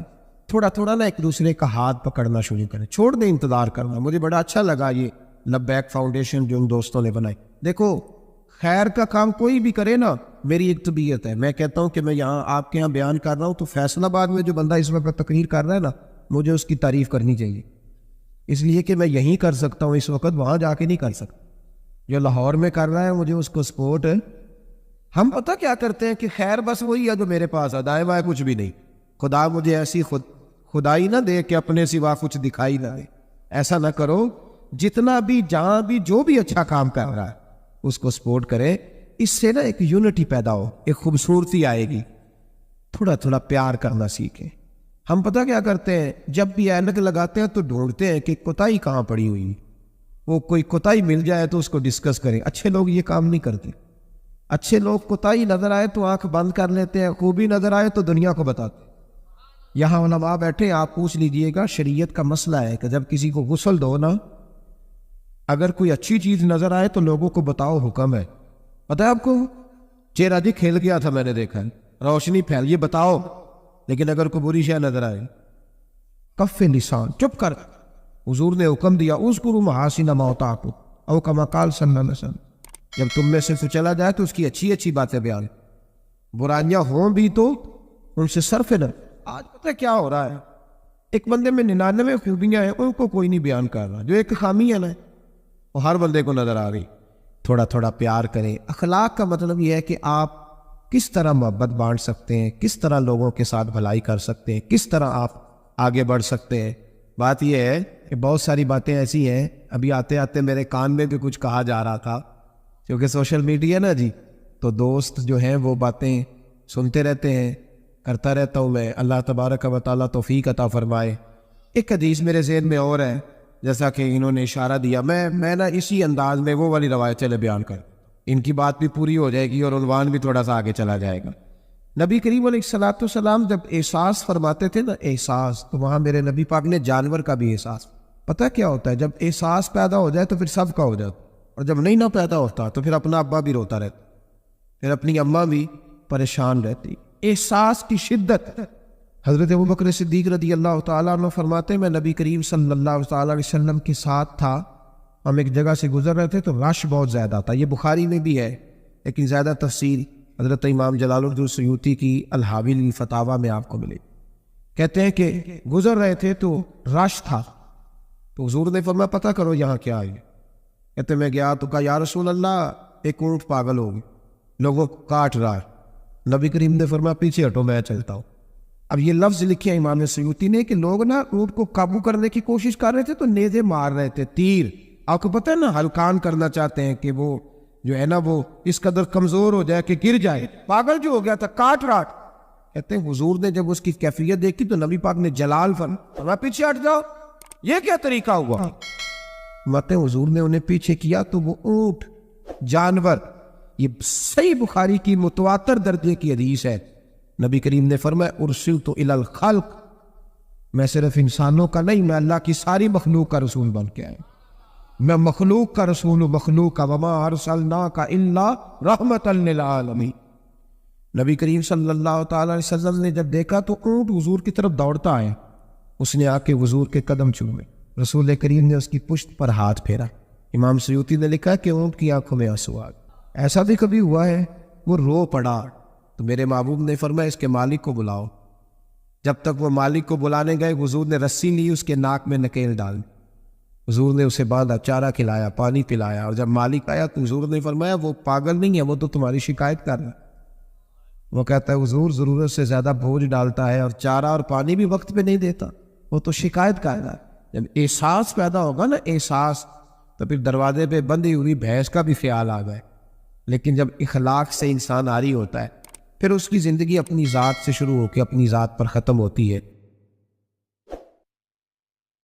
Speaker 1: تھوڑا تھوڑا نا ایک دوسرے کا ہاتھ پکڑنا شروع کریں، چھوڑ دیں انتظار کرنا۔ مجھے بڑا اچھا لگا یہ لبیک فاؤنڈیشن جو ان دوستوں نے بنائی۔ دیکھو خیر کا کام کوئی بھی کرے نا، میری ایک طبیعت ہے، میں کہتا ہوں کہ میں یہاں آپ کے یہاں بیان کر رہا ہوں تو فیصل آباد میں جو بندہ اس وقت تقریر کر رہا ہے نا، مجھے اس کی تعریف کرنی چاہیے، اس لیے کہ میں یہیں کر سکتا ہوں اس وقت، وہاں جا کے نہیں کر سکتا۔ جو لاہور میں کر رہا ہے مجھے اس کو سپورٹ ہے۔ ہم پتہ کیا کرتے ہیں کہ خیر بس وہی ہے جو میرے پاس ہے، دائیں بائیں کچھ بھی نہیں۔ خدا مجھے ایسی خدائی نہ دے کہ اپنے سوا کچھ دکھائی نہ دے، ایسا نہ کرو۔ جتنا بھی جہاں بھی جو بھی اچھا کام کر رہا ہے اس کو سپورٹ کرے، اس سے نا ایک یونٹی پیدا ہو، ایک خوبصورتی آئے گی۔ تھوڑا تھوڑا پیار کرنا سیکھیں۔ ہم پتہ کیا کرتے ہیں، جب بھی اینک لگاتے ہیں تو ڈھونڈتے ہیں کہ کوتاہی کہاں پڑی ہوئی، وہ کوئی کوتاہی مل جائے تو اس کو ڈسکس کریں۔ اچھے لوگ یہ کام نہیں کرتے۔ اچھے لوگ کوتاہی نظر آئے تو آنکھ بند کر لیتے ہیں، خوبی نظر آئے تو دنیا کو بتاتے ہیں۔ یہاں علماء بیٹھے، آپ پوچھ لیجئے گا، شریعت کا مسئلہ ہے کہ جب کسی کو غسل دو نا، اگر کوئی اچھی چیز نظر آئے تو لوگوں کو بتاؤ، حکم ہے۔ پتہ ہے آپ کو، چہرہ جی کھیل گیا تھا، میں نے دیکھا ہے، روشنی پھیل، یہ بتاؤ۔ لیکن اگر کوئی بری شے نظر آئے، کف لسان، چپ کر۔ حضور نے حکم دیا اذکروا محاسن ما اتاکم، او کما قال صلی اللہ علیہ وسلم، جب تم میں سے چلا جائے تو اس کی اچھی اچھی باتیں بیان، برائیاں ہوں بھی تو ان سے صرف نہ۔ آج پتہ کیا ہو رہا ہے، ایک بندے میں 99 خوبیاں ہیں، ان کو کوئی نہیں بیان کر رہا، جو ایک خامی ہے نا وہ ہر بندے کو نظر آ رہی۔ تھوڑا تھوڑا پیار کریں۔ اخلاق کا مطلب یہ ہے کہ آپ کس طرح محبت بانٹ سکتے ہیں، کس طرح لوگوں کے ساتھ بھلائی کر سکتے ہیں، کس طرح آپ آگے بڑھ سکتے ہیں۔ بات یہ ہے کہ بہت ساری باتیں ایسی ہیں، ابھی آتے آتے میرے کان میں بھی کچھ کہا جا رہا تھا، کیونکہ سوشل میڈیا نا جی، تو دوست جو ہیں وہ باتیں سنتے رہتے ہیں، کرتا رہتا ہوں میں۔ اللہ تبارک و تعالیٰ توفیق عطا فرمائے۔ ایک حدیث میرے ذہن میں اور ہے، جیسا کہ انہوں نے اشارہ دیا، میں نا اسی انداز میں وہ والی روایت چلے بیان کر، ان کی بات بھی پوری ہو جائے گی اور عنوان بھی تھوڑا سا آگے چلا جائے گا۔ نبی کریم علیہ الصلوۃ والسلام جب احساس فرماتے تھے نا، احساس، تو وہاں میرے نبی پاک نے جانور کا بھی احساس، پتہ کیا ہوتا ہے، جب احساس پیدا ہو جائے تو پھر سب کا ہو جاتا، اور جب نہیں نہ پیدا ہوتا تو پھر اپنا ابا بھی روتا رہتا، پھر اپنی اماں بھی پریشان رہتی۔ احساس کی شدت، حضرت ابوبکر صدیق رضی اللہ تعالیٰ عنہ فرماتے ہیں میں نبی کریم صلی اللہ تعالیٰ علیہ وسلم کے ساتھ تھا، ہم ایک جگہ سے گزر رہے تھے تو رش بہت زیادہ تھا، یہ بخاری میں بھی ہے لیکن زیادہ تفصیل حضرت امام جلال الدین سیوطی کی الحاوی الفتاویٰ میں آپ کو ملے۔ کہتے ہیں کہ گزر رہے تھے تو رش تھا، تو حضور نے فرمایا پتہ کرو یہاں کیا ہے۔ کہتے میں گیا تو کہا یا رسول اللہ ایک اونٹ پاگل ہو گئی، لوگوں کو کاٹ رہا ہے۔ نبی کریم نے فرمایا پیچھے ہٹو میں چلتا ہوں۔ اب یہ لفظ لکھے امام سیوطی نے کہ لوگ نا اونٹ کو قابو کرنے کی کوشش کر رہے تھے تو نیزے مار رہے تھے، تیر، آپ کو پتہ ہے نا، ہلکان کرنا چاہتے ہیں کہ وہ جو ہے نا وہ اس قدر کمزور ہو جائے کہ گر جائے، پاگل جو ہو گیا تھا کاٹ رہا۔ کہتے ہیں حضور نے جب اس کی کیفیت دیکھی تو نبی پاک نے جلال فرمایا پیچھے ہٹ جاؤ، یہ کیا طریقہ ہوا؟ مت حضور نے انہیں پیچھے کیا تو وہ اونٹ، جانور، یہ صحیح بخاری کی متواتر درجے کی حدیث ہے، نبی کریم نے فرمایا ارسلت الی الخلق، میں صرف انسانوں کا نہیں، میں اللہ کی ساری مخلوق کا رسول بن کے آیا، میں مخلوق کا رسول ہوں، مخلوق کا، وما ارسلناک الا رحمۃ للعالمین۔ نبی کریم صلی اللہ تعالی علیہ وسلم نے جب دیکھا تو اونٹ حضور کی طرف دوڑتا آیا، اس نے آ کے حضور کے قدم چومے، رسول کریم نے اس کی پشت پر ہاتھ پھیرا۔ امام سیوطی نے لکھا کہ اونٹ کی آنکھوں میں آنسو آ گئے۔ ایسا بھی کبھی ہوا ہے وہ رو پڑا تو میرے محبوب نے فرمایا اس کے مالک کو بلاؤ۔ جب تک وہ مالک کو بلانے گئے حضور نے رسی لی، اس کے ناک میں نکیل ڈال دی، حضور نے اسے باندھا، چارہ کھلایا، پانی پلایا، اور جب مالک آیا تو حضور نے فرمایا وہ پاگل نہیں ہے، وہ تو تمہاری شکایت کر رہا ہے۔ وہ کہتا ہے حضور ضرورت سے زیادہ بوجھ ڈالتا ہے اور چارہ اور پانی بھی وقت پہ نہیں دیتا، وہ تو شکایت کر رہا ہے۔ جب احساس پیدا ہوگا نا، احساس، تو پھر دروازے پہ بندھی ہوئی بھینس کا بھی خیال آ گئے۔ لیکن جب اخلاق سے انسان عاری ہوتا ہے پھر اس کی زندگی اپنی ذات سے شروع ہو کے اپنی ذات پر ختم ہوتی ہے۔